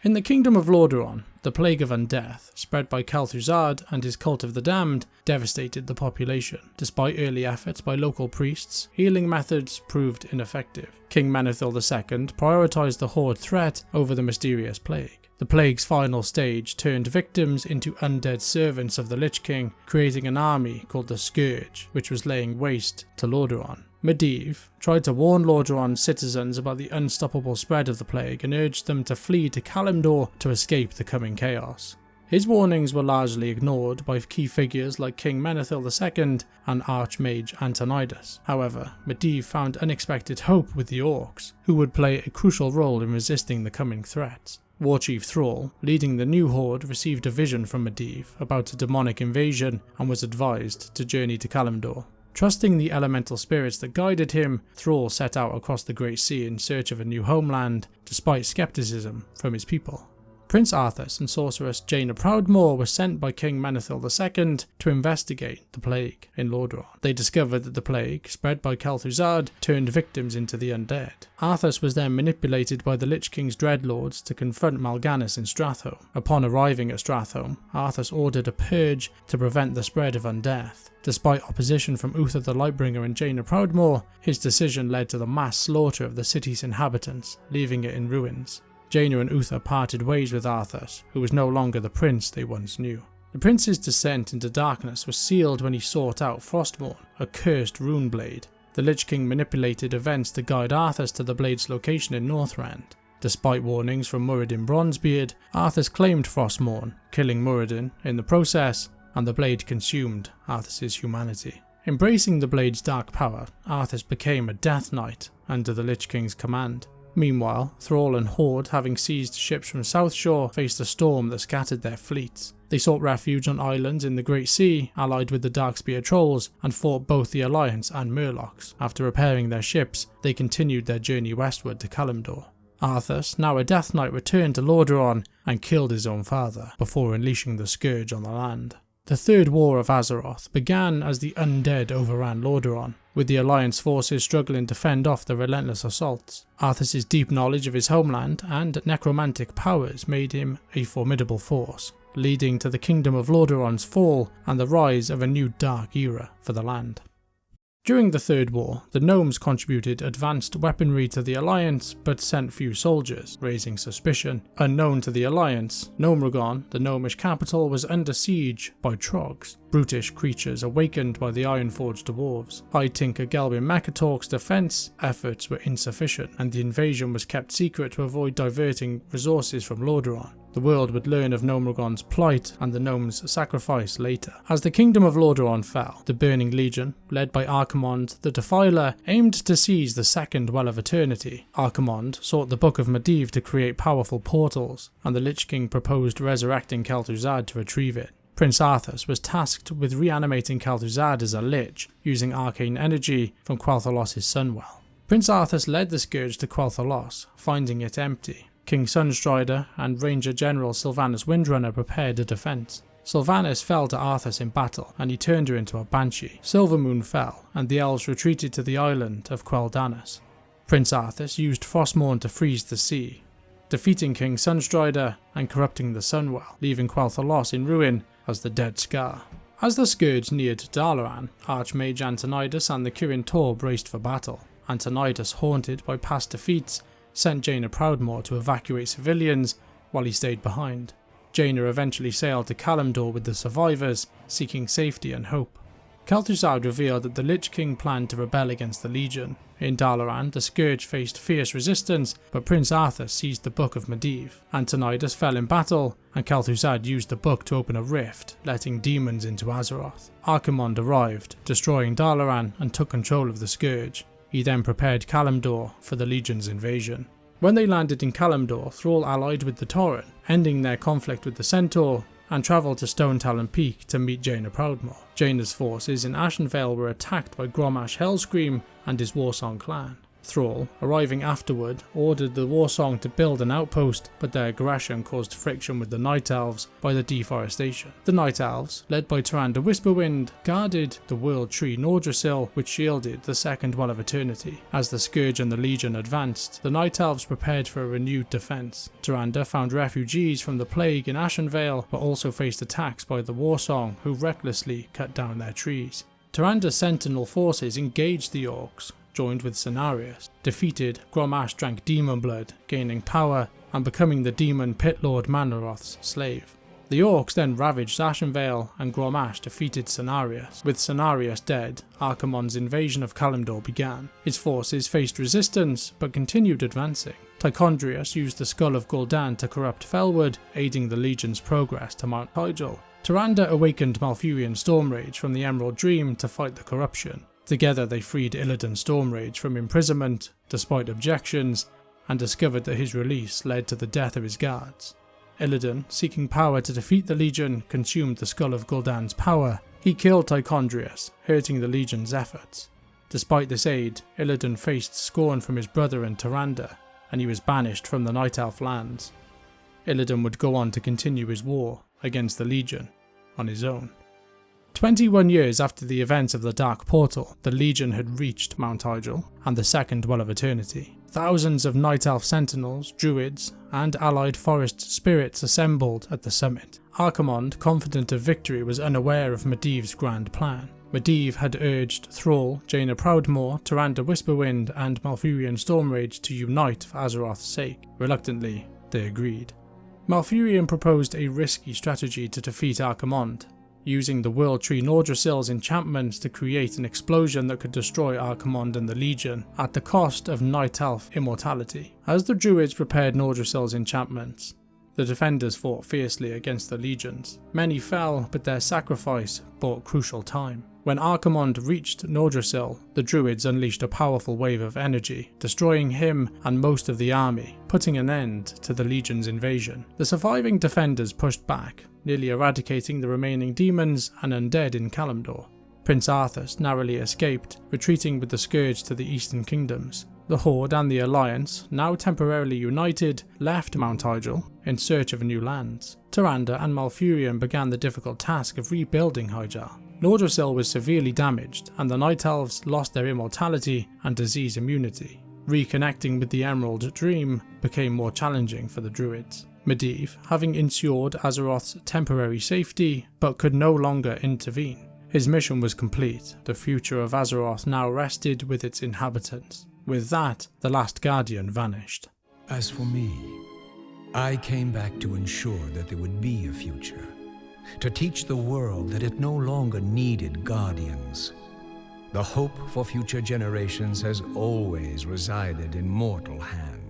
In the Kingdom of Lordaeron, the plague of undeath, spread by Kel'Thuzad and his Cult of the Damned, devastated the population. Despite early efforts by local priests, healing methods proved ineffective. King Menethil II prioritised the Horde threat over the mysterious plague. The plague's final stage turned victims into undead servants of the Lich King, creating an army called the Scourge, which was laying waste to Lordaeron. Medivh tried to warn Lordaeron's citizens about the unstoppable spread of the plague and urged them to flee to Kalimdor to escape the coming chaos. His warnings were largely ignored by key figures like King Menethil II and Archmage Antonidas. However, Medivh found unexpected hope with the orcs, who would play a crucial role in resisting the coming threats. Warchief Thrall, leading the new horde, received a vision from Medivh about a demonic invasion and was advised to journey to Kalimdor. Trusting the elemental spirits that guided him, Thrall set out across the Great Sea in search of a new homeland, despite skepticism from his people. Prince Arthas and sorceress Jaina Proudmoore were sent by King Menethil II to investigate the plague in Lordaeron. They discovered that the plague, spread by Kel'Thuzad, turned victims into the undead. Arthas was then manipulated by the Lich King's dreadlords to confront Mal'Ganis in Stratholme. Upon arriving at Stratholme, Arthas ordered a purge to prevent the spread of undeath. Despite opposition from Uther the Lightbringer and Jaina Proudmoore, his decision led to the mass slaughter of the city's inhabitants, leaving it in ruins. Jaina and Uther parted ways with Arthas, who was no longer the prince they once knew. The prince's descent into darkness was sealed when he sought out Frostmourne, a cursed rune blade. The Lich King manipulated events to guide Arthas to the blade's location in Northrend. Despite warnings from Muradin Bronzebeard, Arthas claimed Frostmourne, killing Muradin in the process, and the blade consumed Arthas' humanity. Embracing the blade's dark power, Arthas became a Death Knight under the Lich King's command. Meanwhile, Thrall and Horde, having seized ships from Southshore, faced a storm that scattered their fleets. They sought refuge on islands in the Great Sea, allied with the Darkspear Trolls, and fought both the Alliance and Murlocs. After repairing their ships, they continued their journey westward to Kalimdor. Arthas, now a Death Knight, returned to Lordaeron and killed his own father, before unleashing the Scourge on the land. The Third War of Azeroth began as the undead overran Lordaeron, with the Alliance forces struggling to fend off the relentless assaults. Arthas' deep knowledge of his homeland and necromantic powers made him a formidable force, leading to the Kingdom of Lordaeron's fall and the rise of a new dark era for the land. During the Third War, the Gnomes contributed advanced weaponry to the Alliance but sent few soldiers, raising suspicion. Unknown to the Alliance, Gnomeregan, the gnomish capital, was under siege by Trogs, brutish creatures awakened by the Ironforged dwarves. High Tinker Gelbin Mekatork's defense efforts were insufficient, and the invasion was kept secret to avoid diverting resources from Lordaeron. The world would learn of Gnomeregan's plight and the gnomes' sacrifice later. As the Kingdom of Lordaeron fell, the Burning Legion, led by Archimonde the Defiler, aimed to seize the Second Well of Eternity. Archimonde sought the Book of Medivh to create powerful portals, and the Lich King proposed resurrecting Kel'Thuzad to retrieve it. Prince Arthas was tasked with reanimating Kel'Thuzad as a Lich, using arcane energy from Quel'Thalos' Sunwell. Prince Arthas led the Scourge to Quel'Thalos, finding it empty. King Sunstrider and Ranger General Sylvanas Windrunner prepared a defence. Sylvanas fell to Arthas in battle, and he turned her into a banshee. Silvermoon fell, and the Elves retreated to the island of Quel'Danas. Prince Arthas used Frostmourne to freeze the sea, defeating King Sunstrider and corrupting the Sunwell, leaving Quel'Thalos in ruin as the Dead Scar. As the Scourge neared Dalaran, Archmage Antonidas and the Kirin Tor braced for battle. Antonidas, haunted by past defeats, sent Jaina Proudmoore to evacuate civilians while he stayed behind. Jaina eventually sailed to Kalimdor with the survivors, seeking safety and hope. Kel'Thuzad revealed that the Lich King planned to rebel against the Legion. In Dalaran, the Scourge faced fierce resistance, but Prince Arthas seized the Book of Medivh. Antonidas fell in battle, and Kel'Thuzad used the book to open a rift, letting demons into Azeroth. Archimonde arrived, destroying Dalaran, and took control of the Scourge. He then prepared Kalimdor for the Legion's invasion. When they landed in Kalimdor, Thrall allied with the Tauren, ending their conflict with the Centaur and travelled to Stone Talon Peak to meet Jaina Proudmoore. Jaina's forces in Ashenvale were attacked by Grommash Hellscream and his Warsong clan. Thrall, arriving afterward, ordered the Warsong to build an outpost, but their aggression caused friction with the Night Elves by the deforestation. The Night Elves, led by Tyrande Whisperwind, guarded the World Tree Nordrassil, which shielded the Second Well of Eternity. As the Scourge and the Legion advanced, the Night Elves prepared for a renewed defence. Tyrande found refugees from the Plague in Ashenvale, but also faced attacks by the Warsong, who recklessly cut down their trees. Tyrande's Sentinel forces engaged the Orcs, joined with Cenarius, defeated Grommash drank demon blood, gaining power and becoming the demon Pitlord Manoroth's slave. The Orcs then ravaged Ashenvale and Grommash defeated Cenarius. With Cenarius dead, Archimonde's invasion of Kalimdor began. His forces faced resistance but continued advancing. Tichondrius used the Skull of Gul'dan to corrupt Felwood, aiding the Legion's progress to Mount Hyjal. Tyrande awakened Malfurion Stormrage from the Emerald Dream to fight the corruption. Together they freed Illidan Stormrage from imprisonment, despite objections, and discovered that his release led to the death of his guards. Illidan, seeking power to defeat the Legion, consumed the Skull of Gul'dan's power. He killed Tichondrius, hurting the Legion's efforts. Despite this aid, Illidan faced scorn from his brother and Tyrande, and he was banished from the Night Elf lands. Illidan would go on to continue his war against the Legion on his own. 21 years after the events of the Dark Portal, the Legion had reached Mount Hyjal and the Second Well of Eternity. Thousands of Night Elf Sentinels, Druids, and allied forest spirits assembled at the summit. Archimonde, confident of victory, was unaware of Medivh's grand plan. Medivh had urged Thrall, Jaina Proudmoore, Tyrande Whisperwind, and Malfurion Stormrage to unite for Azeroth's sake. Reluctantly, they agreed. Malfurion proposed a risky strategy to defeat Archimonde, using the World Tree Nordrassil's enchantments to create an explosion that could destroy Archimonde and the Legion, at the cost of Night Elf immortality. As the Druids prepared Nordrassil's enchantments, the defenders fought fiercely against the legions. Many fell, but their sacrifice bought crucial time. When Archimonde reached Nordrassil, the Druids unleashed a powerful wave of energy, destroying him and most of the army, putting an end to the Legion's invasion. The surviving defenders pushed back, nearly eradicating the remaining demons and undead in Kalimdor. Prince Arthas narrowly escaped, retreating with the Scourge to the Eastern Kingdoms. The Horde and the Alliance, now temporarily united, left Mount Hyjal in search of new lands. Tyrande and Malfurion began the difficult task of rebuilding Hyjal. Nordrassil was severely damaged, and the Night Elves lost their immortality and disease immunity. Reconnecting with the Emerald Dream became more challenging for the Druids. Medivh, having ensured Azeroth's temporary safety, but could no longer intervene. His mission was complete. The future of Azeroth now rested with its inhabitants. With that, the last Guardian vanished. As for me, I came back to ensure that there would be a future. To teach the world that it no longer needed guardians. The hope for future generations has always resided in mortal hands.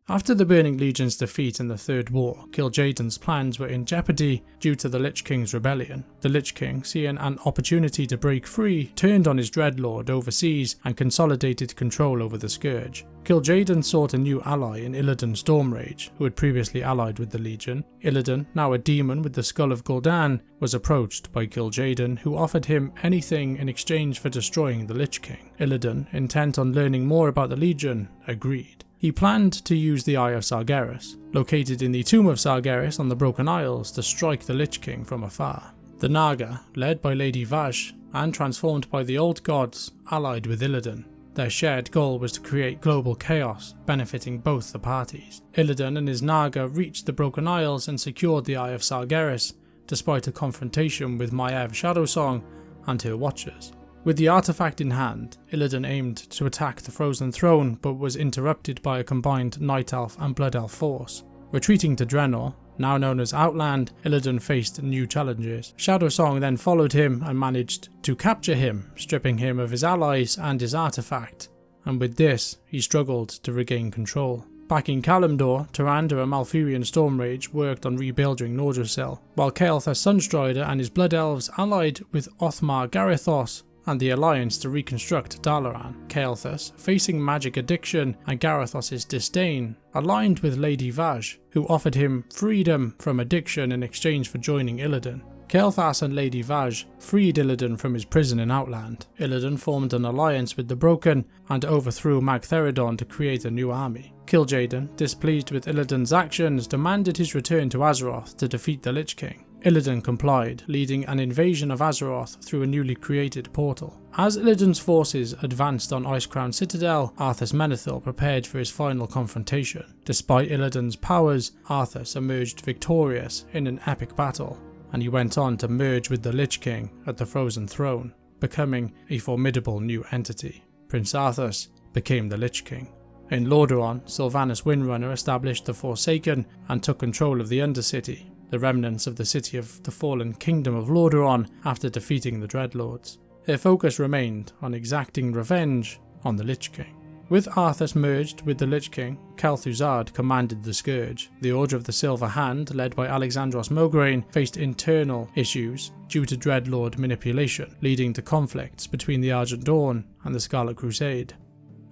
After the Burning Legion's defeat in the Third War, Kil'jaeden's plans were in jeopardy due to the Lich King's rebellion. The Lich King, seeing an opportunity to break free, turned on his Dreadlord overseas and consolidated control over the Scourge. Kil'jaeden sought a new ally in Illidan Stormrage, who had previously allied with the Legion. Illidan, now a demon with the Skull of Gul'dan, was approached by Kil'jaeden, who offered him anything in exchange for destroying the Lich King. Illidan, intent on learning more about the Legion, agreed. He planned to use the Eye of Sargeras, located in the Tomb of Sargeras on the Broken Isles, to strike the Lich King from afar. The Naga, led by Lady Vashj and transformed by the Old Gods, allied with Illidan. Their shared goal was to create global chaos, benefiting both the parties. Illidan and his Naga reached the Broken Isles and secured the Eye of Sargeras, despite a confrontation with Maiev Shadowsong and her Watchers. With the artifact in hand, Illidan aimed to attack the Frozen Throne, but was interrupted by a combined Night Elf and Blood Elf force. Retreating to Draenor, now known as Outland, Illidan faced new challenges. Shadowsong then followed him and managed to capture him, stripping him of his allies and his artifact, and with this, he struggled to regain control. Back in Kalimdor, Tyrande and Malfurion Stormrage worked on rebuilding Nordrassil, while Kael'thas Sunstrider and his Blood Elves allied with Othmar Garithos and the Alliance to reconstruct Dalaran. Kael'thas, facing magic addiction and Garithos' disdain, aligned with Lady Vaj, who offered him freedom from addiction in exchange for joining Illidan. Kael'thas and Lady Vaj freed Illidan from his prison in Outland. Illidan formed an alliance with the Broken and overthrew Magtheridon to create a new army. Kil'jaeden, displeased with Illidan's actions, demanded his return to Azeroth to defeat the Lich King. Illidan complied, leading an invasion of Azeroth through a newly created portal. As Illidan's forces advanced on Icecrown Citadel, Arthas Menethil prepared for his final confrontation. Despite Illidan's powers, Arthas emerged victorious in an epic battle, and he went on to merge with the Lich King at the Frozen Throne, becoming a formidable new entity. Prince Arthas became the Lich King. In Lordaeron, Sylvanas Windrunner established the Forsaken and took control of the Undercity, the remnants of the city of the fallen Kingdom of Lordaeron after defeating the Dreadlords. Their focus remained on exacting revenge on the Lich King. With Arthas merged with the Lich King, Kel'Thuzad commanded the Scourge. The Order of the Silver Hand, led by Alexandros Mograine, faced internal issues due to Dreadlord manipulation, leading to conflicts between the Argent Dawn and the Scarlet Crusade.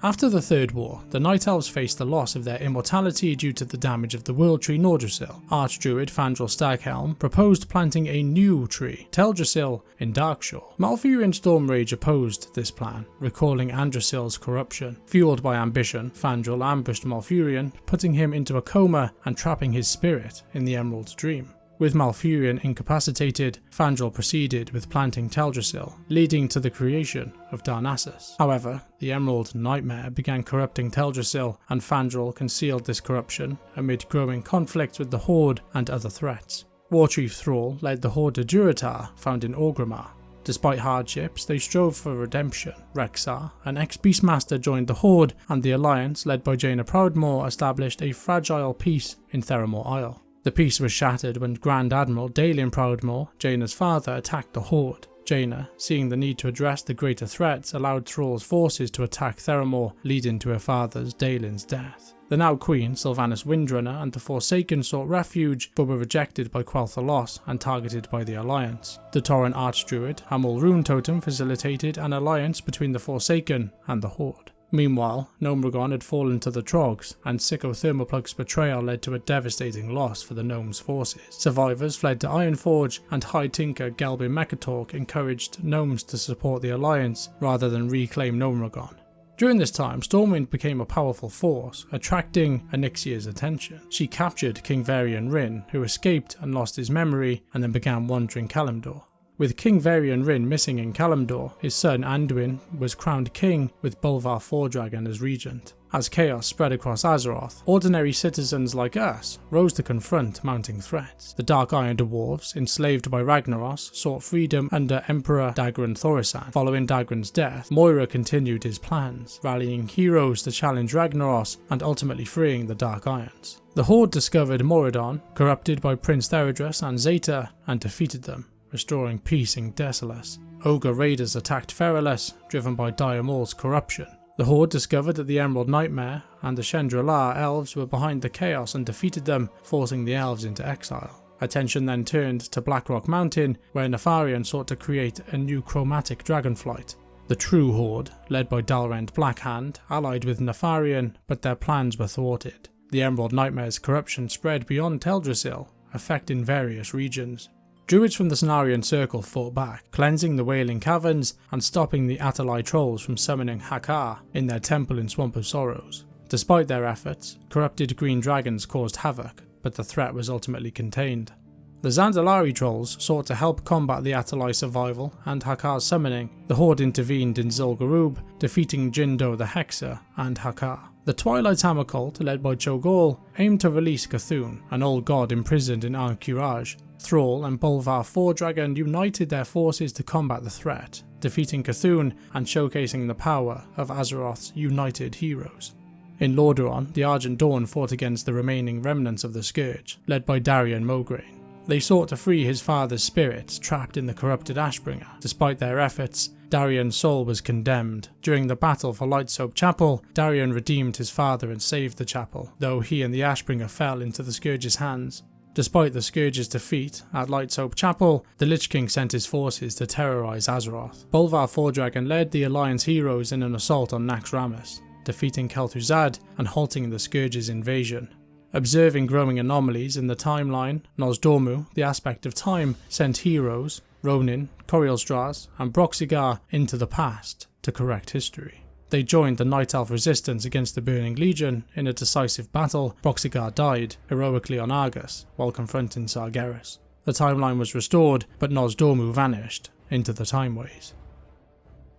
After the Third War, the Night Elves faced the loss of their immortality due to the damage of the World Tree Nordrassil. Archdruid Fandral Staghelm proposed planting a new tree, Teldrassil, in Darkshore. Malfurion Stormrage opposed this plan, recalling Andrassil's corruption. Fueled by ambition, Fandral ambushed Malfurion, putting him into a coma and trapping his spirit in the Emerald Dream. With Malfurion incapacitated, Fandral proceeded with planting Teldrassil, leading to the creation of Darnassus. However, the Emerald Nightmare began corrupting Teldrassil, and Fandral concealed this corruption amid growing conflicts with the Horde and other threats. Warchief Thrall led the Horde to Durotar, found in Orgrimmar. Despite hardships, they strove for redemption. Rexxar, an ex-Beastmaster, joined the Horde, and the Alliance, led by Jaina Proudmoore, established a fragile peace in Theramore Isle. The peace was shattered when Grand Admiral Dalian Proudmoore, Jaina's father, attacked the Horde. Jaina, seeing the need to address the greater threats, allowed Thrall's forces to attack Theramore, leading to her father's, Dalian's, death. The now Queen, Sylvanas Windrunner, and the Forsaken sought refuge, but were rejected by Quel'Thalas and targeted by the Alliance. The Tauren Archdruid, Hamel Runetotem, facilitated an alliance between the Forsaken and the Horde. Meanwhile, Gnomeregan had fallen to the Trogs, and Sicko Thermoplug's betrayal led to a devastating loss for the Gnomes' forces. Survivors fled to Ironforge, and High Tinker Gelbin Mekatork encouraged Gnomes to support the Alliance rather than reclaim Gnomeregan. During this time, Stormwind became a powerful force, attracting Onyxia's attention. She captured King Varian Rin, who escaped and lost his memory, and then began wandering Kalimdor. With King Varian Rin missing in Kalimdor, his son Anduin was crowned king with Bolvar Fordragon as regent. As chaos spread across Azeroth, ordinary citizens like us rose to confront mounting threats. The Dark Iron Dwarves, enslaved by Ragnaros, sought freedom under Emperor Dagran Thorisan. Following Dagran's death, Moira continued his plans, rallying heroes to challenge Ragnaros and ultimately freeing the Dark Irons. The Horde discovered Moradon, corrupted by Prince Theridras and Zeta, and defeated them, restoring peace in Desolace. Ogre raiders attacked Feralus, driven by Dire Maul's corruption. The Horde discovered that the Emerald Nightmare and the Chandrila Elves were behind the chaos and defeated them, forcing the Elves into exile. Attention then turned to Blackrock Mountain, where Nefarian sought to create a new chromatic Dragonflight. The true Horde, led by Dalrend Blackhand, allied with Nefarian, but their plans were thwarted. The Emerald Nightmare's corruption spread beyond Teldrassil, affecting various regions. Druids from the Cenarian Circle fought back, cleansing the Wailing Caverns and stopping the Atalai Trolls from summoning Hakar in their temple in Swamp of Sorrows. Despite their efforts, corrupted green dragons caused havoc, but the threat was ultimately contained. The Zandalari Trolls sought to help combat the Atalai survival and Hakar's summoning. The Horde intervened in Zul'Gurub, defeating Jindo the Hexer and Hakar. The Twilight Hammer cult, led by Cho'Gall, aimed to release Cthulhu, an old god imprisoned in Ahn'Qiraj. Thrall and Bolvar Fordragon united their forces to combat the threat, defeating Cthulhu and showcasing the power of Azeroth's united heroes. In Lordaeron, the Argent Dawn fought against the remaining remnants of the Scourge, led by Darian Mograine. They sought to free his father's spirits trapped in the corrupted Ashbringer. Despite their efforts, Darian's soul was condemned. During the battle for Lightsoap Chapel, Darian redeemed his father and saved the chapel, though he and the Ashbringer fell into the Scourge's hands. Despite the Scourge's defeat at Light's Hope Chapel, the Lich King sent his forces to terrorise Azeroth. Bolvar Fordragon led the Alliance heroes in an assault on Naxxramas, defeating Kel'Thuzad and halting the Scourge's invasion. Observing growing anomalies in the timeline, Nosdormu, the aspect of time, sent heroes, Ronin, Corielstraz and Broxigar into the past to correct history. They joined the Night Elf resistance against the Burning Legion. In a decisive battle, Broxigar died heroically on Argus while confronting Sargeras. The timeline was restored, but Nosdormu vanished into the Timeways.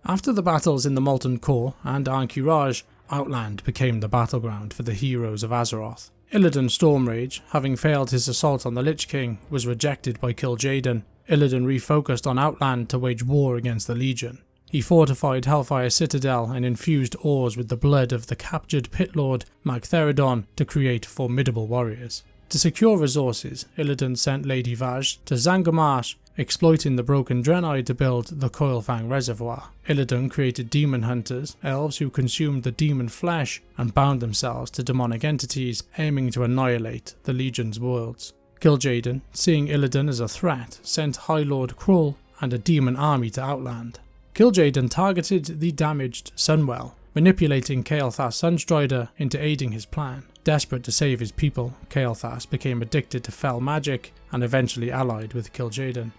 After the battles in the Molten Core and Ahn'Qiraj, Outland became the battleground for the heroes of Azeroth. Illidan Stormrage, having failed his assault on the Lich King, was rejected by Kil'jaeden. Illidan refocused on Outland to wage war against the Legion. He fortified Hellfire Citadel and infused ores with the blood of the captured Pit Lord Magtheridon to create formidable warriors. To secure resources, Illidan sent Lady Vaj to Zangarmarsh, exploiting the broken Draenei to build the Coilfang Reservoir. Illidan created demon hunters, elves who consumed the demon flesh and bound themselves to demonic entities, aiming to annihilate the Legion's worlds. Kil'jaeden, seeing Illidan as a threat, sent High Lord Krull and a demon army to Outland. Kil'jaeden targeted the damaged Sunwell, manipulating Kael'thas Sunstrider into aiding his plan. Desperate to save his people, Kael'thas became addicted to fell magic and eventually allied with Kil'jaeden.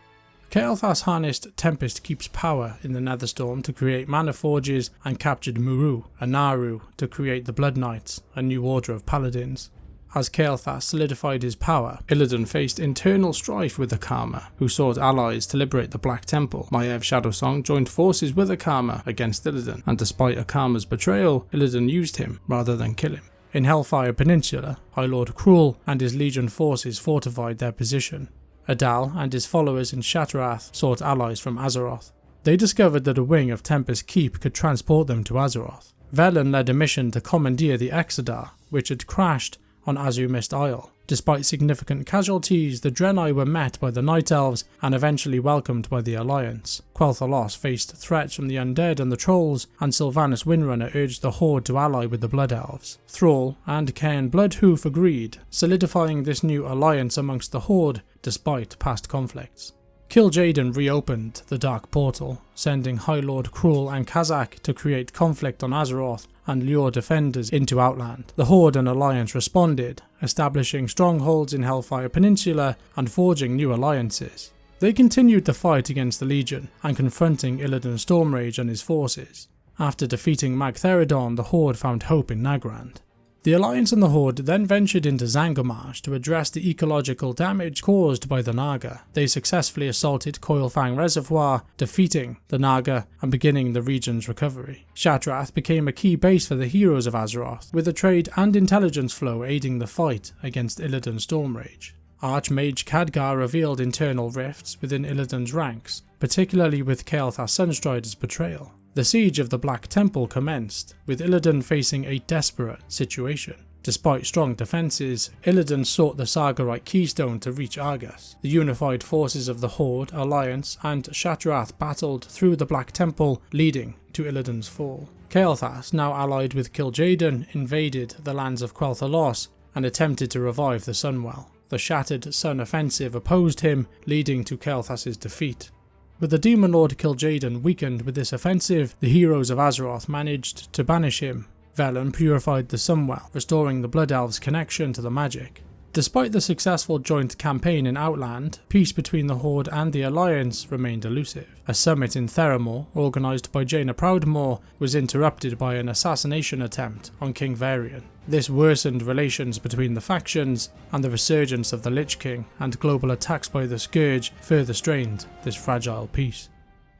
Kael'thas harnessed Tempest Keep's power in the Netherstorm to create mana forges and captured Muru, a Naaru, to create the Blood Knights, a new order of paladins. As Kael'thas solidified his power, Illidan faced internal strife with Akama, who sought allies to liberate the Black Temple. Maiev Shadowsong joined forces with Akama against Illidan, and despite Akama's betrayal, Illidan used him rather than kill him. In Hellfire Peninsula, High Lord Krull and his Legion forces fortified their position. Adal and his followers in Shattrath sought allies from Azeroth. They discovered that a wing of Tempest Keep could transport them to Azeroth. Velen led a mission to commandeer the Exodar, which had crashed on Azumist Isle. Despite significant casualties, the Draenei were met by the Night Elves and eventually welcomed by the Alliance. Quel'Thalas faced threats from the undead and the trolls, and Sylvanas Windrunner urged the Horde to ally with the Blood Elves. Thrall and Cairn Bloodhoof agreed, solidifying this new alliance amongst the Horde despite past conflicts. Kil'jaeden reopened the Dark Portal, sending High Lord Krull and Kazak to create conflict on Azeroth and lure defenders into Outland. The Horde and Alliance responded, establishing strongholds in Hellfire Peninsula and forging new alliances. They continued the fight against the Legion and confronting Illidan Stormrage and his forces. After defeating Magtheridon, the Horde found hope in Nagrand. The Alliance and the Horde then ventured into Zangarmarsh to address the ecological damage caused by the Naga. They successfully assaulted Coilfang Reservoir, defeating the Naga and beginning the region's recovery. Shattrath became a key base for the heroes of Azeroth, with a trade and intelligence flow aiding the fight against Illidan Stormrage. Archmage Khadgar revealed internal rifts within Illidan's ranks, particularly with Kael'thas Sunstrider's betrayal. The siege of the Black Temple commenced, with Illidan facing a desperate situation. Despite strong defences, Illidan sought the Sargerite Keystone to reach Argus. The unified forces of the Horde, Alliance and Shattrath battled through the Black Temple, leading to Illidan's fall. Kael'thas, now allied with Kil'jaeden, invaded the lands of Quel'Thalas and attempted to revive the Sunwell. The Shattered Sun Offensive opposed him, leading to Kael'thas' defeat. With the Demon Lord Kil'jaeden weakened with this offensive, the heroes of Azeroth managed to banish him. Velen purified the Sunwell, restoring the Blood Elves' connection to the magic. Despite the successful joint campaign in Outland, peace between the Horde and the Alliance remained elusive. A summit in Theramore, organised by Jaina Proudmoore, was interrupted by an assassination attempt on King Varian. This worsened relations between the factions, and the resurgence of the Lich King and global attacks by the Scourge further strained this fragile peace.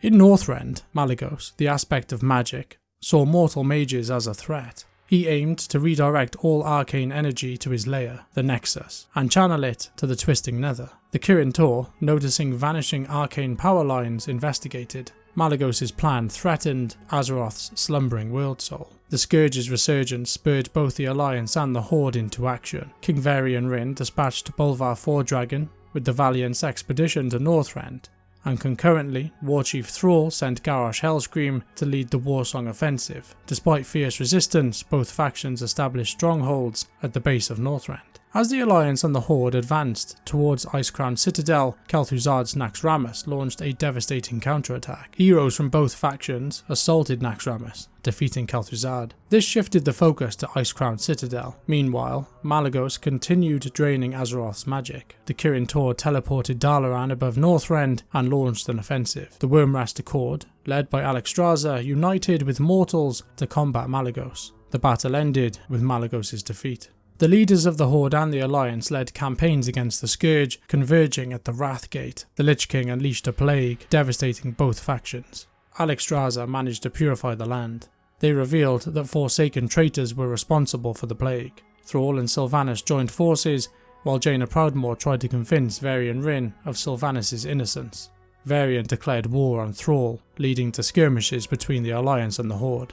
In Northrend, Malygos, the aspect of magic, saw mortal mages as a threat. He aimed to redirect all arcane energy to his lair, the Nexus, and channel it to the Twisting Nether. The Kirin Tor, noticing vanishing arcane power lines, investigated. Malygos' plan threatened Azeroth's slumbering world soul. The Scourge's resurgence spurred both the Alliance and the Horde into action. King Varian Rin dispatched Bolvar Fordragon with the Valiant's expedition to Northrend, and concurrently, Warchief Thrall sent Garrosh Hellscream to lead the Warsong offensive. Despite fierce resistance, both factions established strongholds at the base of Northrend. As the Alliance and the Horde advanced towards Icecrown Citadel, Kel'Thuzad's Naxxramas launched a devastating counterattack. Heroes from both factions assaulted Naxxramas, defeating Kel'Thuzad. This shifted the focus to Icecrown Citadel. Meanwhile, Malygos continued draining Azeroth's magic. The Kirin Tor teleported Dalaran above Northrend and launched an offensive. The Wyrmrest Accord, led by Alexstrasza, united with mortals to combat Malygos. The battle ended with Malygos' defeat. The leaders of the Horde and the Alliance led campaigns against the Scourge, converging at the Wrathgate. The Lich King unleashed a plague, devastating both factions. Alexstrasza managed to purify the land. They revealed that Forsaken traitors were responsible for the plague. Thrall and Sylvanas joined forces, while Jaina Proudmoore tried to convince Varian Wrynn of Sylvanas' innocence. Varian declared war on Thrall, leading to skirmishes between the Alliance and the Horde.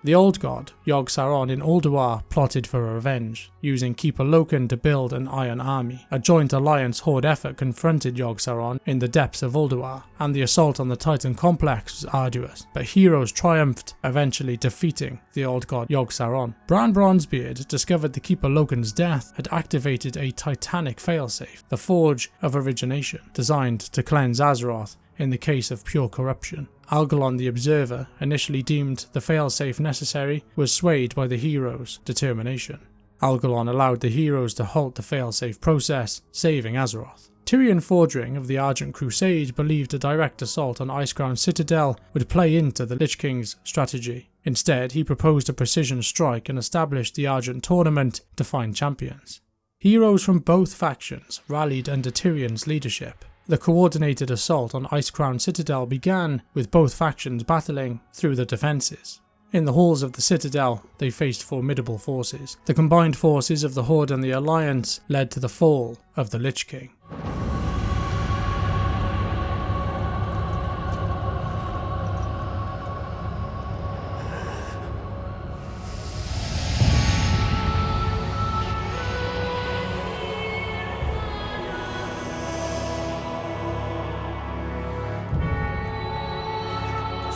The old god, Yogg-Saron in Ulduar, plotted for revenge, using Keeper Loken to build an Iron Army. A joint Alliance-Horde effort confronted Yogg-Saron in the depths of Ulduar, and the assault on the Titan complex was arduous, but heroes triumphed, eventually defeating the old god Yogg-Saron. Bran Bronzebeard discovered the Keeper Loken's death had activated a titanic failsafe, the Forge of Origination, designed to cleanse Azeroth in the case of pure corruption. Algalon the Observer, initially deemed the failsafe necessary, was swayed by the heroes' determination. Algalon allowed the heroes to halt the failsafe process, saving Azeroth. Tyrion Fordring of the Argent Crusade believed a direct assault on Icecrown Citadel would play into the Lich King's strategy. Instead, he proposed a precision strike and established the Argent Tournament to find champions. Heroes from both factions rallied under Tyrion's leadership. The coordinated assault on Icecrown Citadel began with both factions battling through the defences. In the halls of the Citadel, they faced formidable forces. The combined forces of the Horde and the Alliance led to the fall of the Lich King.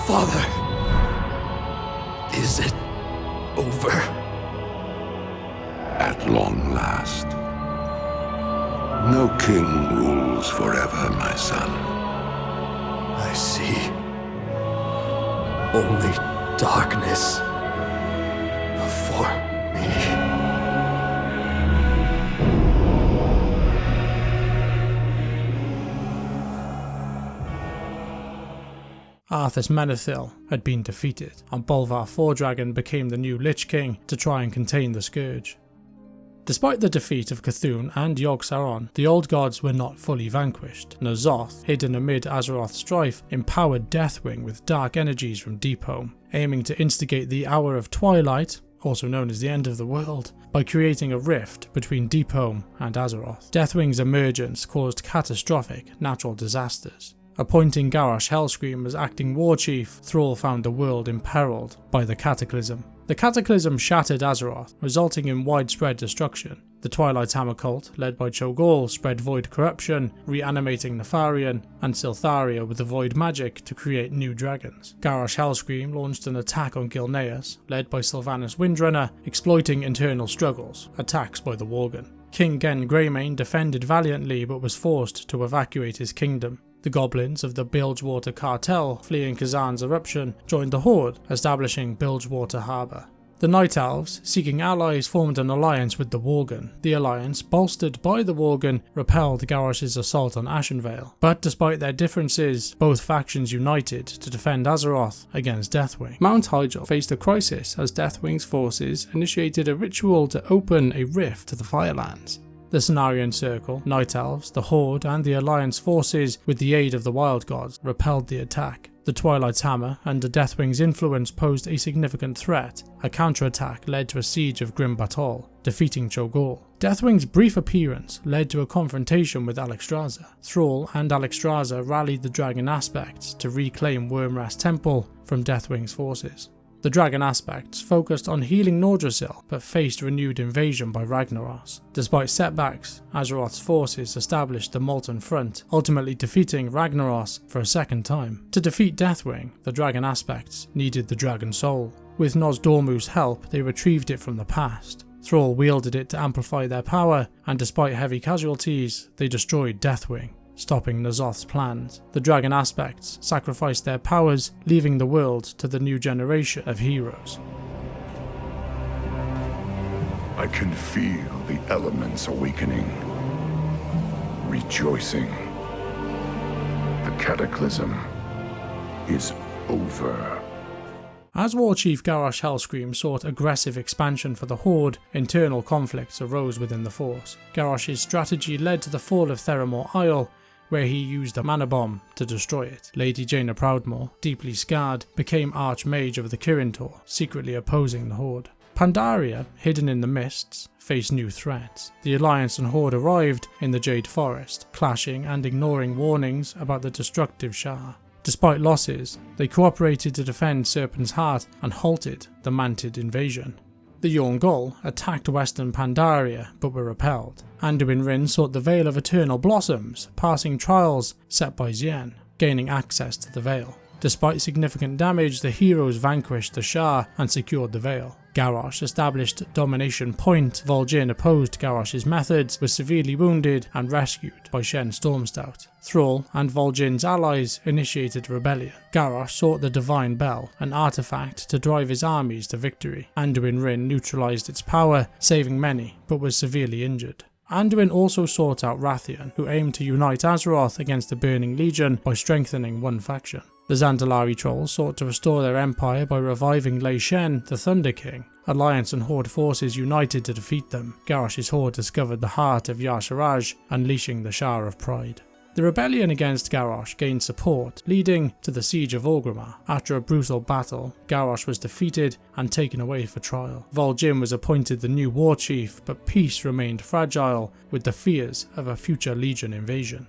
Father, is it over? At long last. No king rules forever, my son. I see. Only darkness before me. Arthas Menethil had been defeated, and Bolvar Fordragon became the new Lich King to try and contain the Scourge. Despite the defeat of Cthulhu and Yogg-Saron, the old gods were not fully vanquished. N'Zoth, hidden amid Azeroth's strife, empowered Deathwing with dark energies from Deepholm, aiming to instigate the Hour of Twilight, also known as the End of the World, by creating a rift between Deepholm and Azeroth. Deathwing's emergence caused catastrophic natural disasters. Appointing Garrosh Hellscream as acting war chief, Thrall found the world imperiled by the Cataclysm. The Cataclysm shattered Azeroth, resulting in widespread destruction. The Twilight Hammer cult, led by Cho'Gall, spread void corruption, reanimating Nefarian and Siltharia with the void magic to create new dragons. Garrosh Hellscream launched an attack on Gilneas, led by Sylvanas Windrunner, exploiting internal struggles, attacks by the Worgen. King Genn Greymane defended valiantly but was forced to evacuate his kingdom. The goblins of the Bilgewater Cartel, fleeing Khazan's eruption, joined the Horde, establishing Bilgewater Harbour. The Night Elves, seeking allies, formed an alliance with the Worgen. The alliance, bolstered by the Worgen, repelled Garrosh's assault on Ashenvale. But despite their differences, both factions united to defend Azeroth against Deathwing. Mount Hyjal faced a crisis as Deathwing's forces initiated a ritual to open a rift to the Firelands. The Cenarian Circle, Night Elves, the Horde and the Alliance forces, with the aid of the Wild Gods, repelled the attack. The Twilight's Hammer, under Deathwing's influence, posed a significant threat. A counterattack led to a siege of Grim Batol, defeating Cho'Gall. Deathwing's brief appearance led to a confrontation with Alexstrasza. Thrall and Alexstrasza rallied the Dragon Aspects to reclaim Wyrmrest Temple from Deathwing's forces. The Dragon Aspects focused on healing Nordrassil, but faced renewed invasion by Ragnaros. Despite setbacks, Azeroth's forces established the Molten Front, ultimately defeating Ragnaros for a second time. To defeat Deathwing, the Dragon Aspects needed the Dragon Soul. With Nozdormu's help, they retrieved it from the past. Thrall wielded it to amplify their power, and despite heavy casualties, they destroyed Deathwing, stopping N'Zoth's plans. The dragon aspects sacrificed their powers, leaving the world to the new generation of heroes. I can feel the elements awakening, rejoicing. The Cataclysm is over. As War Chief Garrosh Hellscream sought aggressive expansion for the Horde, internal conflicts arose within the force. Garrosh's strategy led to the fall of Theramore Isle, where he used a mana bomb to destroy it. Lady Jaina Proudmoore, deeply scarred, became Archmage of the Kirintor, secretly opposing the Horde. Pandaria, hidden in the mists, faced new threats. The Alliance and Horde arrived in the Jade Forest, clashing and ignoring warnings about the destructive Shah. Despite losses, they cooperated to defend Serpent's Heart and halted the Mantid invasion. The Yorngul attacked western Pandaria but were repelled. Anduin Wrynn sought the Veil of Eternal Blossoms, passing trials set by Xian, gaining access to the Veil. Despite significant damage, the heroes vanquished the Shah and secured the Veil. Garrosh established Domination Point. Vol'jin opposed Garrosh's methods, was severely wounded and rescued by Shen Stormstout. Thrall and Vol'jin's allies initiated rebellion. Garrosh sought the Divine Bell, an artifact to drive his armies to victory. Anduin Wrynn neutralized its power, saving many, but was severely injured. Anduin also sought out Wrathion, who aimed to unite Azeroth against the Burning Legion by strengthening one faction. The Zandalari trolls sought to restore their empire by reviving Lei Shen, the Thunder King. Alliance and Horde forces united to defeat them. Garrosh's Horde discovered the heart of Y'Shaarj, unleashing the Shah of Pride. The rebellion against Garrosh gained support, leading to the Siege of Orgrimmar. After a brutal battle, Garrosh was defeated and taken away for trial. Vol'jin was appointed the new war chief, but peace remained fragile with the fears of a future Legion invasion.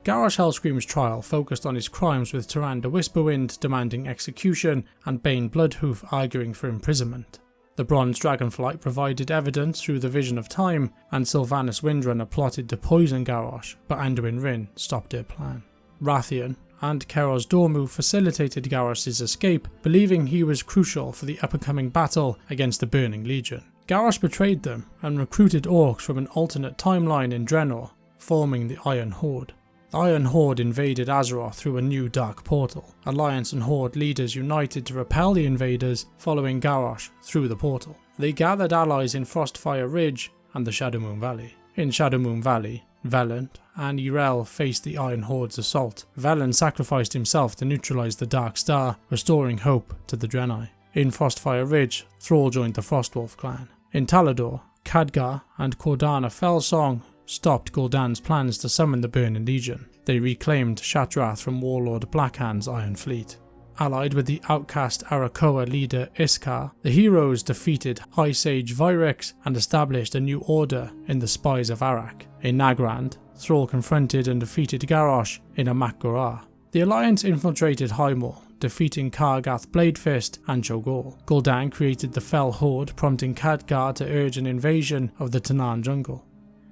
Garrosh Hellscream's trial focused on his crimes, with Tyrande Whisperwind demanding execution and Bane Bloodhoof arguing for imprisonment. The Bronze Dragonflight provided evidence through the Vision of Time, and Sylvanas Windrunner plotted to poison Garrosh, but Anduin Wrynn stopped her plan. Wrathion and Keros Dormu facilitated Garrosh's escape, believing he was crucial for the upcoming battle against the Burning Legion. Garrosh betrayed them and recruited orcs from an alternate timeline in Draenor, forming the Iron Horde. The Iron Horde invaded Azeroth through a new dark portal. Alliance and Horde leaders united to repel the invaders, following Garrosh through the portal. They gathered allies in Frostfire Ridge and the Shadowmoon Valley. In Shadowmoon Valley, Veland and Yrel faced the Iron Horde's assault. Veland sacrificed himself to neutralize the Dark Star, restoring hope to the Draenei. In Frostfire Ridge, Thrall joined the Frostwolf clan. In Talador, Khadgar and Cordana Fellsong stopped Gul'dan's plans to summon the Burning Legion. They reclaimed Shattrath from Warlord Blackhand's Iron Fleet. Allied with the outcast Arakoa leader Iskar, the heroes defeated High Sage Vyrix and established a new order in the Spies of Arak. In Nagrand, Thrall confronted and defeated Garrosh in Amak Gorah. The Alliance infiltrated Highmoor, defeating Kargath Bladefist and Cho'Gall. Gul'dan created the Fell Horde, prompting Khadgar to urge an invasion of the Tanaan jungle.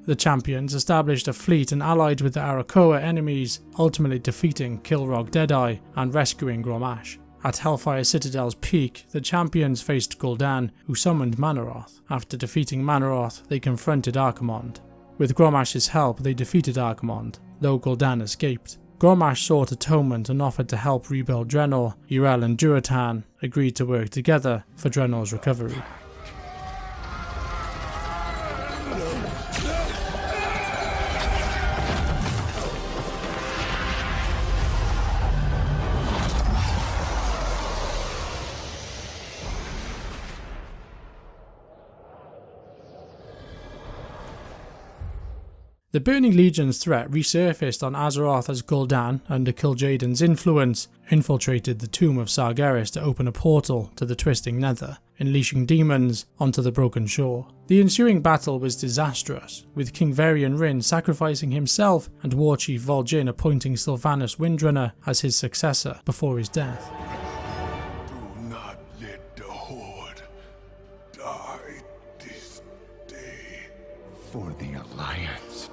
The champions established a fleet and allied with the Arakoa enemies, ultimately defeating Kilrog Deadeye and rescuing Grommash. At Hellfire Citadel's peak, the champions faced Gul'dan, who summoned Manaroth. After defeating Manaroth, they confronted Archimonde. With Grommash's help, they defeated Archimonde, though Gul'dan escaped. Grommash sought atonement and offered to help rebuild Draenor. Yrel and Durotan agreed to work together for Draenor's recovery. The Burning Legion's threat resurfaced on Azeroth as Gul'dan, under Kil'jaeden's influence, infiltrated the Tomb of Sargeras to open a portal to the Twisting Nether, unleashing demons onto the Broken Shore. The ensuing battle was disastrous, with King Varian Wrynn sacrificing himself and War Chief Vol'jin appointing Sylvanas Windrunner as his successor before his death. Do not let the Horde die this day. For the Alliance.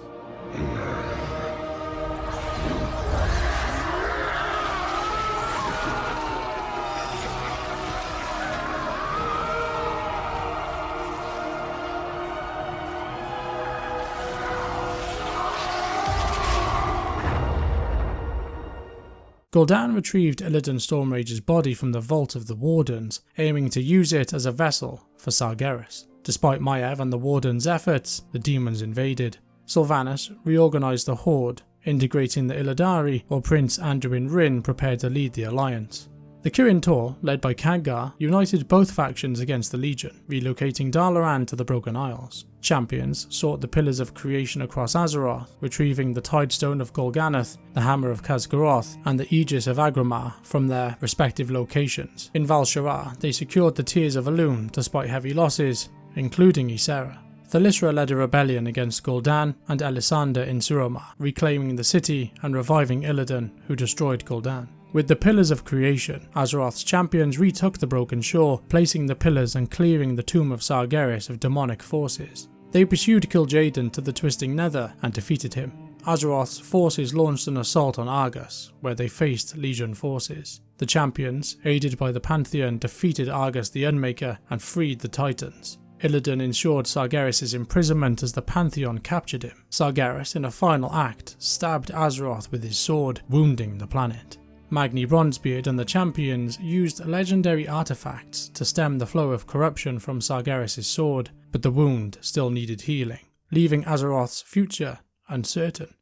Gul'dan retrieved Illidan Stormrage's body from the vault of the Wardens, aiming to use it as a vessel for Sargeras. Despite Maiev and the Wardens' efforts, the demons invaded. Sylvanas reorganised the Horde, integrating the Illidari, while Prince Anduin Wrynn prepared to lead the alliance. The Kirin Tor, led by Khadgar, united both factions against the Legion, relocating Dalaran to the Broken Isles. Champions sought the Pillars of Creation across Azeroth, retrieving the Tidestone of Golganath, the Hammer of Khaz'goroth, and the Aegis of Agramar from their respective locations. In Val-Shara, they secured the Tears of Elune despite heavy losses, including Ysera. Thalisra led a rebellion against Gul'dan and Elisanda in Suramar, reclaiming the city and reviving Illidan, who destroyed Gul'dan. With the Pillars of Creation, Azeroth's champions retook the Broken Shore, placing the pillars and clearing the Tomb of Sargeras of demonic forces. They pursued Kil'jaeden to the Twisting Nether and defeated him. Azeroth's forces launched an assault on Argus, where they faced Legion forces. The champions, aided by the Pantheon, defeated Argus the Unmaker and freed the Titans. Illidan ensured Sargeras' imprisonment as the Pantheon captured him. Sargeras, in a final act, stabbed Azeroth with his sword, wounding the planet. Magni Bronzebeard and the champions used legendary artifacts to stem the flow of corruption from Sargeras' sword, but the wound still needed healing, leaving Azeroth's future uncertain.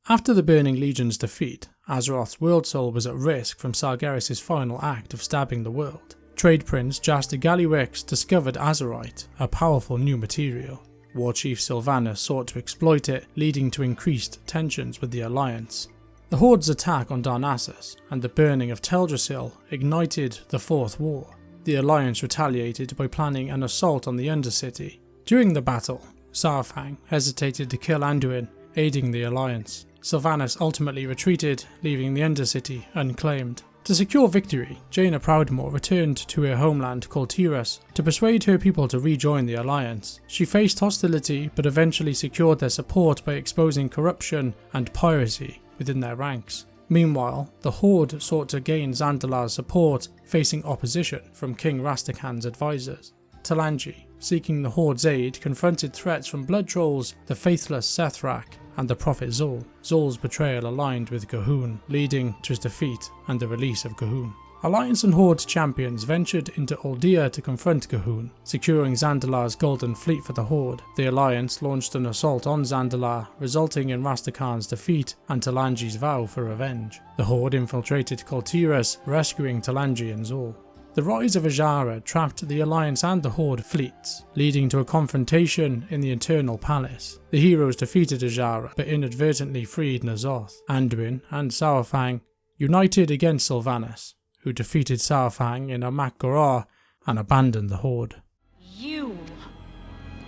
After the Burning Legion's defeat, Azeroth's world soul was at risk from Sargeras' final act of stabbing the world. Trade Prince Jaster Gallywix discovered Azerite, a powerful new material. War Chief Sylvanas sought to exploit it, leading to increased tensions with the Alliance. The Horde's attack on Darnassus and the burning of Teldrassil ignited the Fourth War. The Alliance retaliated by planning an assault on the Undercity. During the battle, Saurfang hesitated to kill Anduin, aiding the Alliance. Sylvanas ultimately retreated, leaving the Undercity unclaimed. To secure victory, Jaina Proudmoore returned to her homeland Kul Tiras to persuade her people to rejoin the Alliance. She faced hostility but eventually secured their support by exposing corruption and piracy within their ranks. Meanwhile, the Horde sought to gain Xandalar's support, facing opposition from King Rastakhan's advisors. Talanji, seeking the Horde's aid, confronted threats from blood trolls, the faithless Sethrak, and the Prophet Zul. Zul's betrayal aligned with G'huun, leading to his defeat and the release of G'huun. Alliance and Horde champions ventured into Uldia to confront G'huun, securing Xandalar's Golden Fleet for the Horde. The Alliance launched an assault on Xandalar, resulting in Rastakhan's defeat and Talanji's vow for revenge. The Horde infiltrated Kul Tiras, rescuing Talanji and Zul. The rise of Ajara trapped the Alliance and the Horde fleets, leading to a confrontation in the Eternal Palace. The heroes defeated Ajara, but inadvertently freed N'Zoth. Anduin and Saurfang united against Sylvanas, who defeated Saurfang in Amak-Goror and abandoned the Horde. You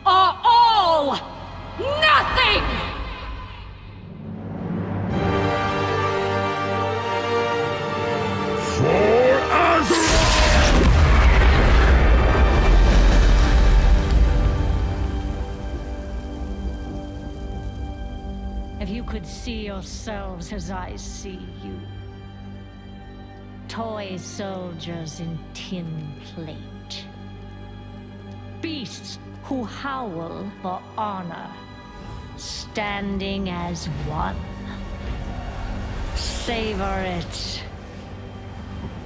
are all nothing! For Azeroth! If you could see yourselves as I see you. Toy soldiers in tin plate. Beasts who howl for honor. Standing as one. Savor it.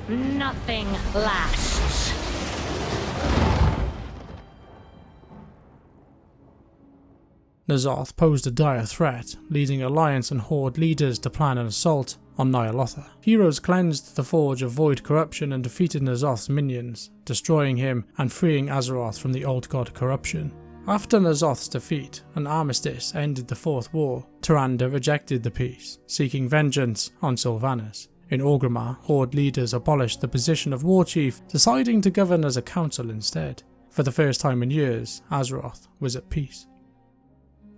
Nothing lasts. N'Zoth posed a dire threat, leading Alliance and Horde leaders to plan an assault on Ny'alotha. Heroes cleansed the Forge of Void corruption and defeated N'Zoth's minions, destroying him and freeing Azeroth from the Old God corruption. After N'Zoth's defeat, an armistice ended the Fourth War. Tyrande rejected the peace, seeking vengeance on Sylvanas. In Orgrimmar, Horde leaders abolished the position of War Chief, deciding to govern as a council instead. For the first time in years, Azeroth was at peace.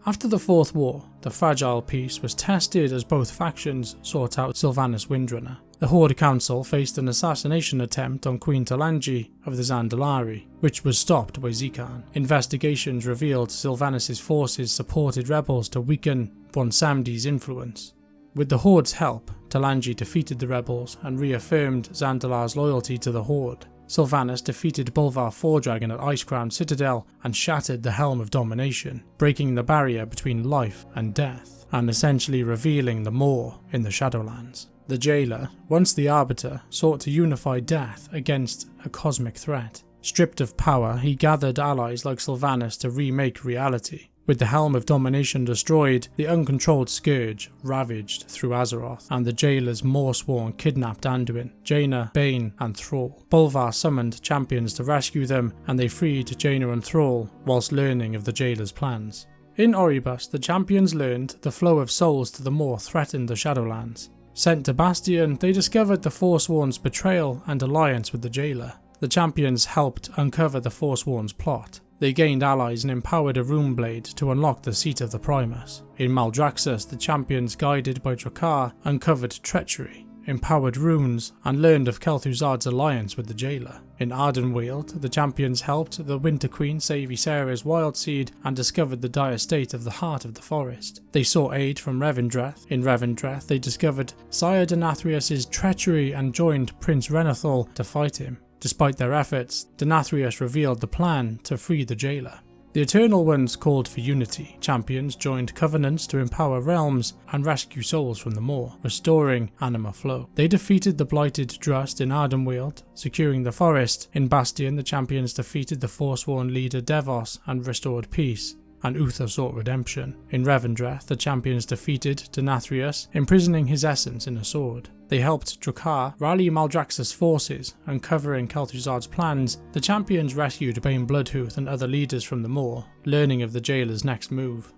After the Fourth War, the fragile peace was tested as both factions sought out Sylvanas Windrunner. The Horde Council faced an assassination attempt on Queen Talanji of the Zandalari, which was stopped by Zikan. Investigations revealed Sylvanas' forces supported rebels to weaken Von Samdi's influence. With the Horde's help, Talanji defeated the rebels and reaffirmed Zandalar's loyalty to the Horde. Sylvanas defeated Bolvar Foredragon at Icecrown Citadel and shattered the Helm of Domination, breaking the barrier between life and death, and essentially revealing the Maw in the Shadowlands. The Jailer, once the Arbiter, sought to unify death against a cosmic threat. Stripped of power, he gathered allies like Sylvanas to remake reality. With the Helm of Domination destroyed, the uncontrolled Scourge ravaged through Azeroth, and the Jailer's Mawsworn kidnapped Anduin, Jaina, Bane and Thrall. Bolvar summoned champions to rescue them, and they freed Jaina and Thrall whilst learning of the Jailer's plans. In Oribus, the champions learned the flow of souls to the Maw threatened the Shadowlands. Sent to Bastion, they discovered the Forsworn's betrayal and alliance with the Jailer. The champions helped uncover the Forsworn's plot. They gained allies and empowered a Runeblade to unlock the seat of the Primus. In Maldraxxus, the champions, guided by Drakkar, uncovered treachery, empowered runes, and learned of Kel'Thuzad's alliance with the Jailer. In Ardenweald, the champions helped the Winter Queen save Ysera's Wildseed and discovered the dire state of the heart of the forest. They sought aid from Revendreth. In Revendreth, they discovered Sire Denathrius' treachery and joined Prince Renethal to fight him. Despite their efforts, Denathrius revealed the plan to free the Jailer. The Eternal Ones called for unity. Champions joined covenants to empower realms and rescue souls from the Maw, restoring anima flow. They defeated the blighted Drust in Ardenweald, securing the forest. In Bastion, the champions defeated the Forsworn leader Devos and restored peace, and Uther sought redemption. In Revendreth, the champions defeated Denathrius, imprisoning his essence in a sword. They helped Drakkar rally Maldraxxus' forces, uncovering Kel'Thuzad's plans. The champions rescued Bane Bloodhoof and other leaders from the Maw, learning of the Jailer's next move.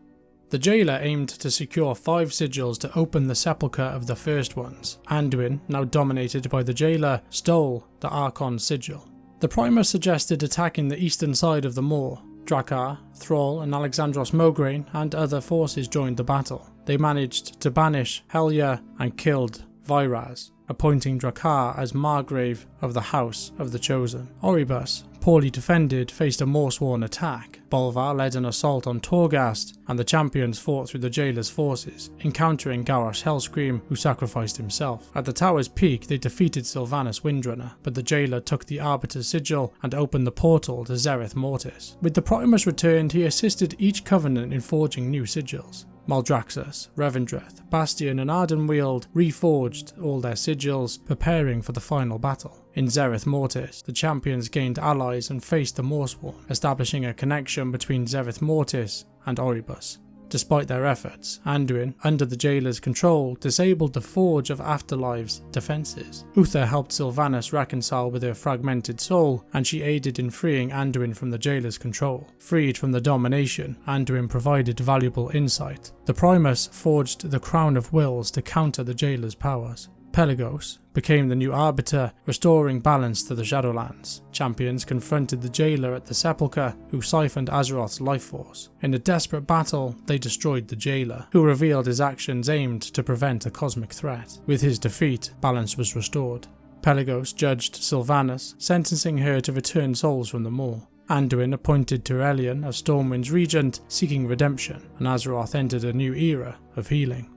The Jailer aimed to secure 5 sigils to open the sepulchre of the first ones. Anduin, now dominated by the Jailer, stole the Archon sigil. The Primus suggested attacking the eastern side of the Maw. Drakkar, Thrall and Alexandros Mograine and other forces joined the battle. They managed to banish Helya and killed Vyraz, appointing Drakkar as Margrave of the House of the Chosen. Oribus, poorly defended, faced a Mawsworn attack. Bolvar led an assault on Torghast, and the champions fought through the Jailer's forces, encountering Garrosh Hellscream, who sacrificed himself. At the tower's peak, they defeated Sylvanas Windrunner, but the Jailer took the Arbiter's sigil and opened the portal to Zereth Mortis. With the Primus returned, he assisted each covenant in forging new sigils. Maldraxxus, Revendreth, Bastion and Ardenweald reforged all their sigils, preparing for the final battle. In Zereth Mortis, the champions gained allies and faced the Mawsworn, establishing a connection between Zereth Mortis and Oribus. Despite their efforts, Anduin, under the Jailer's control, disabled the Forge of Afterlife's defences. Uther helped Sylvanas reconcile with her fragmented soul, and she aided in freeing Anduin from the Jailer's control. Freed from the domination, Anduin provided valuable insight. The Primus forged the Crown of Wills to counter the Jailer's powers. Pelagos became the new Arbiter, restoring balance to the Shadowlands. Champions confronted the Jailer at the Sepulchre, who siphoned Azeroth's life force. In a desperate battle, they destroyed the Jailer, who revealed his actions aimed to prevent a cosmic threat. With his defeat, balance was restored. Pelagos judged Sylvanas, sentencing her to return souls from the Maw. Anduin appointed Turelion as Stormwind's regent, seeking redemption, and Azeroth entered a new era of healing.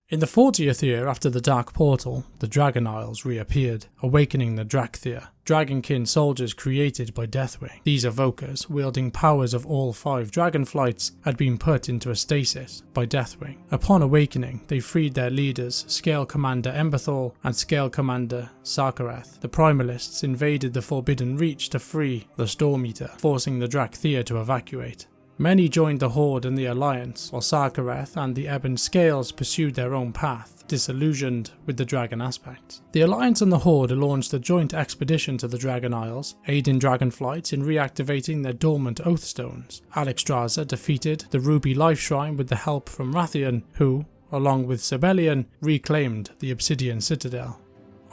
In the 40th year after the Dark Portal, the Dragon Isles reappeared, awakening the Drakthir, dragonkin soldiers created by Deathwing. These evokers, wielding powers of all 5 Dragonflights, had been put into a stasis by Deathwing. Upon awakening, they freed their leaders, Scale Commander Emberthal and Scale Commander Sarkareth. The Primalists invaded the Forbidden Reach to free the Storm Eater, forcing the Drakthir to evacuate. Many joined the Horde and the Alliance, while Sarkareth and the Ebon Scales pursued their own path, disillusioned with the dragon aspects. The Alliance and the Horde launched a joint expedition to the Dragon Isles, aiding Dragonflight in reactivating their dormant Oathstones. Alexstrasza defeated the Ruby Life Shrine with the help from Rathian, who, along with Sibelian, reclaimed the Obsidian Citadel.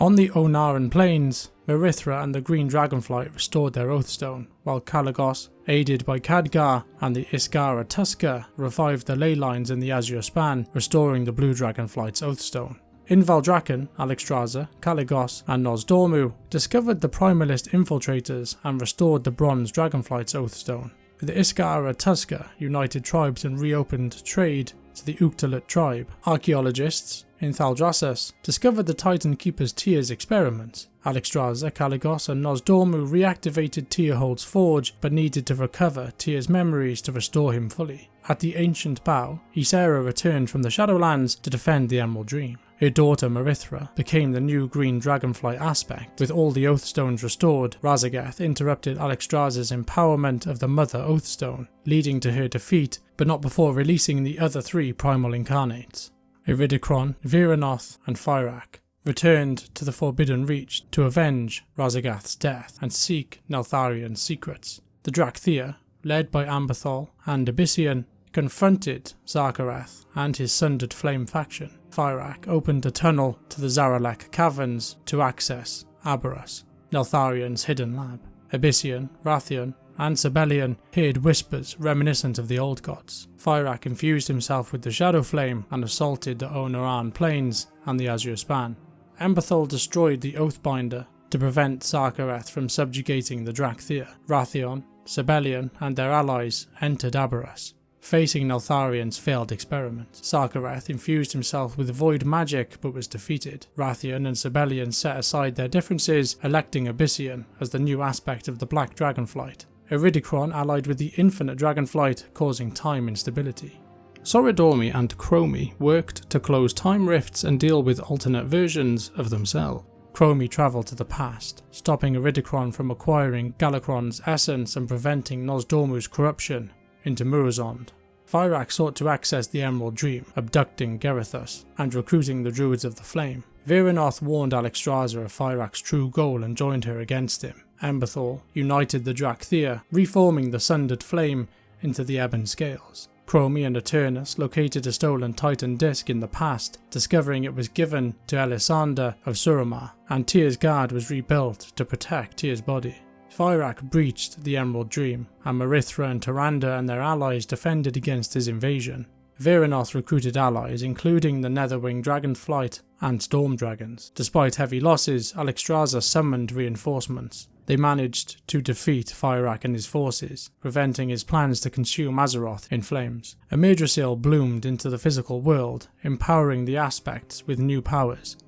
On the Onaran Plains, Merithra and the Green Dragonflight restored their Oathstone, while Kalagos, aided by Khadgar and the Iskara Tusker, revived the ley lines in the Azure Span, restoring the Blue Dragonflight's Oathstone. In Valdrakken, Alexstrasza, Caligos and Nosdormu discovered the Primalist infiltrators and restored the Bronze Dragonflight's Oathstone. The Iskara Tuska united tribes and reopened trade to the Uktalit tribe. Archaeologists in Thaldraszus discovered the Titan Keeper's Tyr's experiments. Alexstrasza, Caligos and Nosdormu reactivated Tyrhold's forge but needed to recover Tyr's memories to restore him fully. At the Ancient Bow, Ysera returned from the Shadowlands to defend the Emerald Dream. Her daughter Marithra became the new green Dragonflight aspect. With all the Oathstones restored, Raszageth interrupted Alexstrasza's empowerment of the Mother Oathstone, leading to her defeat, but not before releasing the other 3 primal incarnates. Iridikron, Viranoth and Fyrak returned to the Forbidden Reach to avenge Raszageth's death and seek Neltharion's secrets. The Drakthir, led by Amberthal and Abyssian, confronted Zarkarath and his Sundered Flame faction. Fyrak opened a tunnel to the Zaralek caverns to access Aberrus, Neltharion's hidden lab. Abyssian, Rathian and Sibelian heard whispers reminiscent of the old gods. Fyrak infused himself with the Shadow Flame and assaulted the Onoran Plains and the Azure Span. Emberthal destroyed the Oathbinder to prevent Zarkarath from subjugating the Drakthir. Rathion, Sibelian and their allies entered Aberrus, facing Neltharion's failed experiment. Zarkarath infused himself with void magic but was defeated. Rathian and Sibelian set aside their differences, electing Abyssian as the new aspect of the Black Dragonflight. Iridikron allied with the Infinite Dragonflight, causing time instability. Soridormi and Chromie worked to close time rifts and deal with alternate versions of themselves. Chromie travelled to the past, stopping Iridikron from acquiring Galakron's essence and preventing Nosdormu's corruption into Murozond. Fyrak sought to access the Emerald Dream, abducting Gerithus and recruiting the Druids of the Flame. Viranoth warned Alexstrasza of Fyrak's true goal and joined her against him. Emberthal united the Drakthir, reforming the Sundered Flame into the Ebon Scales. Chromie and Eternus located a stolen Titan disc in the past, discovering it was given to Elisanda of Suramar, and Tyr's guard was rebuilt to protect Tyr's body. Fyrak breached the Emerald Dream, and Marithra and Tyrande and their allies defended against his invasion. Viranoth recruited allies, including the Netherwing Dragonflight and Storm Dragons. Despite heavy losses, Alexstrasza summoned reinforcements. They managed to defeat Fyrak and his forces, preventing his plans to consume Azeroth in flames. Yggdrasil bloomed into the physical world, empowering the aspects with new powers,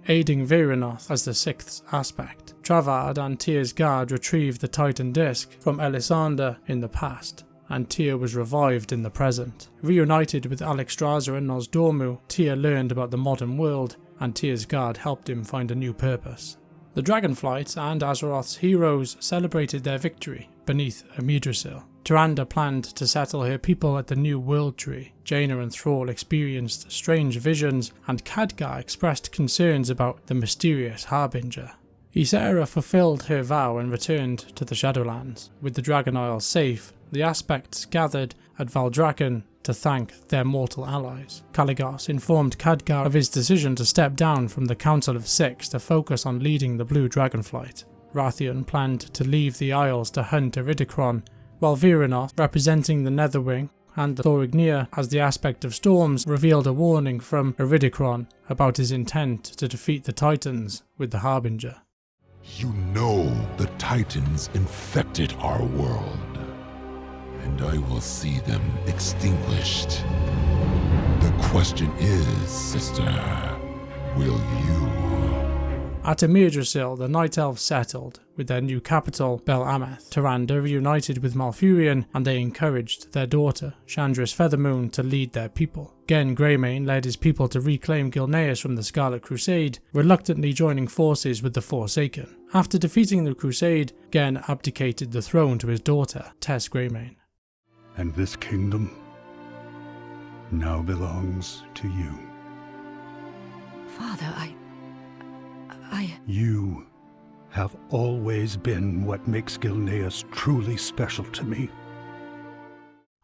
aiding Viranoth as the 6th aspect. Travad and Tyr's guard retrieved the Titan disc from Elisanda in the past, and Tyr was revived in the present. Reunited with Alexstrasza and Nosdormu, Tyr learned about the modern world, and Tyr's guard helped him find a new purpose. The Dragonflight and Azeroth's heroes celebrated their victory beneath Yggdrasil. Tyrande planned to settle her people at the New World Tree. Jaina and Thrall experienced strange visions, and Khadgar expressed concerns about the mysterious Harbinger. Ysera fulfilled her vow and returned to the Shadowlands. With the Dragon Isles safe, the aspects gathered at Valdrakken to thank their mortal allies. Caligos informed Khadgar of his decision to step down from the Council of Six to focus on leading the Blue Dragonflight. Rathian planned to leave the Isles to hunt Iridikron, while Viranoth, representing the Netherwing, and the Thorignir as the aspect of storms, revealed a warning from Iridikron about his intent to defeat the Titans with the Harbinger. You know the Titans infected our world, and I will see them extinguished. The question is, sister, will you? At Yggdrasil, the Night Elves settled, with their new capital, Bel Ameth. Tyrande reunited with Malfurion, and they encouraged their daughter, Chandris Feathermoon, to lead their people. Gen Greymane led his people to reclaim Gilneas from the Scarlet Crusade, reluctantly joining forces with the Forsaken. After defeating the Crusade, Gen abdicated the throne to his daughter, Tess Greymane. And this kingdom now belongs to you. Father, I... You have always been what makes Gilneas truly special to me.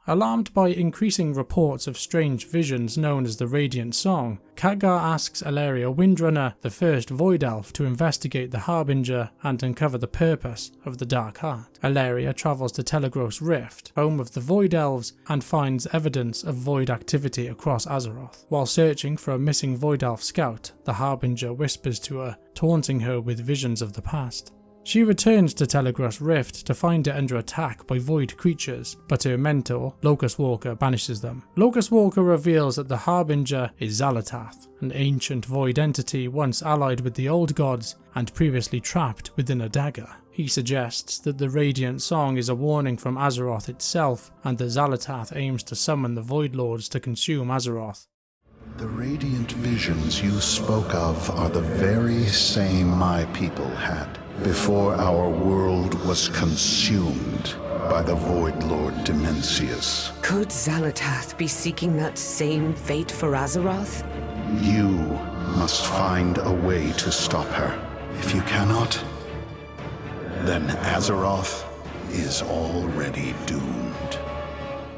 Alarmed by increasing reports of strange visions known as the Radiant Song, Khadgar asks Illydan Windrunner, the first Void Elf, to investigate the Harbinger and uncover the purpose of the Dark Heart. Illydan travels to Telegross Rift, home of the Void Elves, and finds evidence of Void activity across Azeroth. While searching for a missing Void Elf scout, the Harbinger whispers to her, taunting her with visions of the past. She returns to Telegross Rift to find it under attack by void creatures, but her mentor, Locust Walker, banishes them. Locust Walker reveals that the Harbinger is Xal'atath, an ancient void entity once allied with the Old Gods and previously trapped within a dagger. He suggests that the Radiant Song is a warning from Azeroth itself, and that Xal'atath aims to summon the Void Lords to consume Azeroth. The radiant visions you spoke of are the very same my people had before our world was consumed by the Void Lord Dimensius. Could Xal'atath be seeking that same fate for Azeroth? You must find a way to stop her. If you cannot, then Azeroth is already doomed.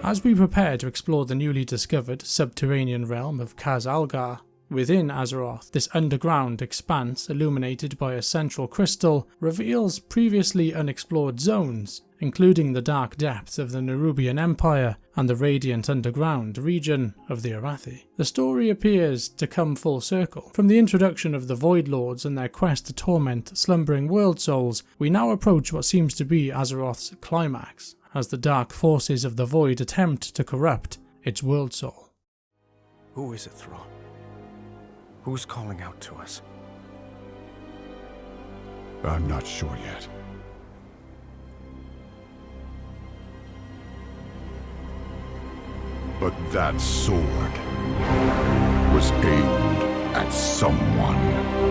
As we prepare to explore the newly discovered subterranean realm of Khaz-Algar, within Azeroth, this underground expanse illuminated by a central crystal reveals previously unexplored zones, including the dark depths of the Nerubian Empire and the radiant underground region of the Arathi. The story appears to come full circle. From the introduction of the Void Lords and their quest to torment slumbering world souls, we now approach what seems to be Azeroth's climax, as the dark forces of the Void attempt to corrupt its world soul. Who is it, Thrawn? Who's calling out to us? I'm not sure yet. But that sword was aimed at someone.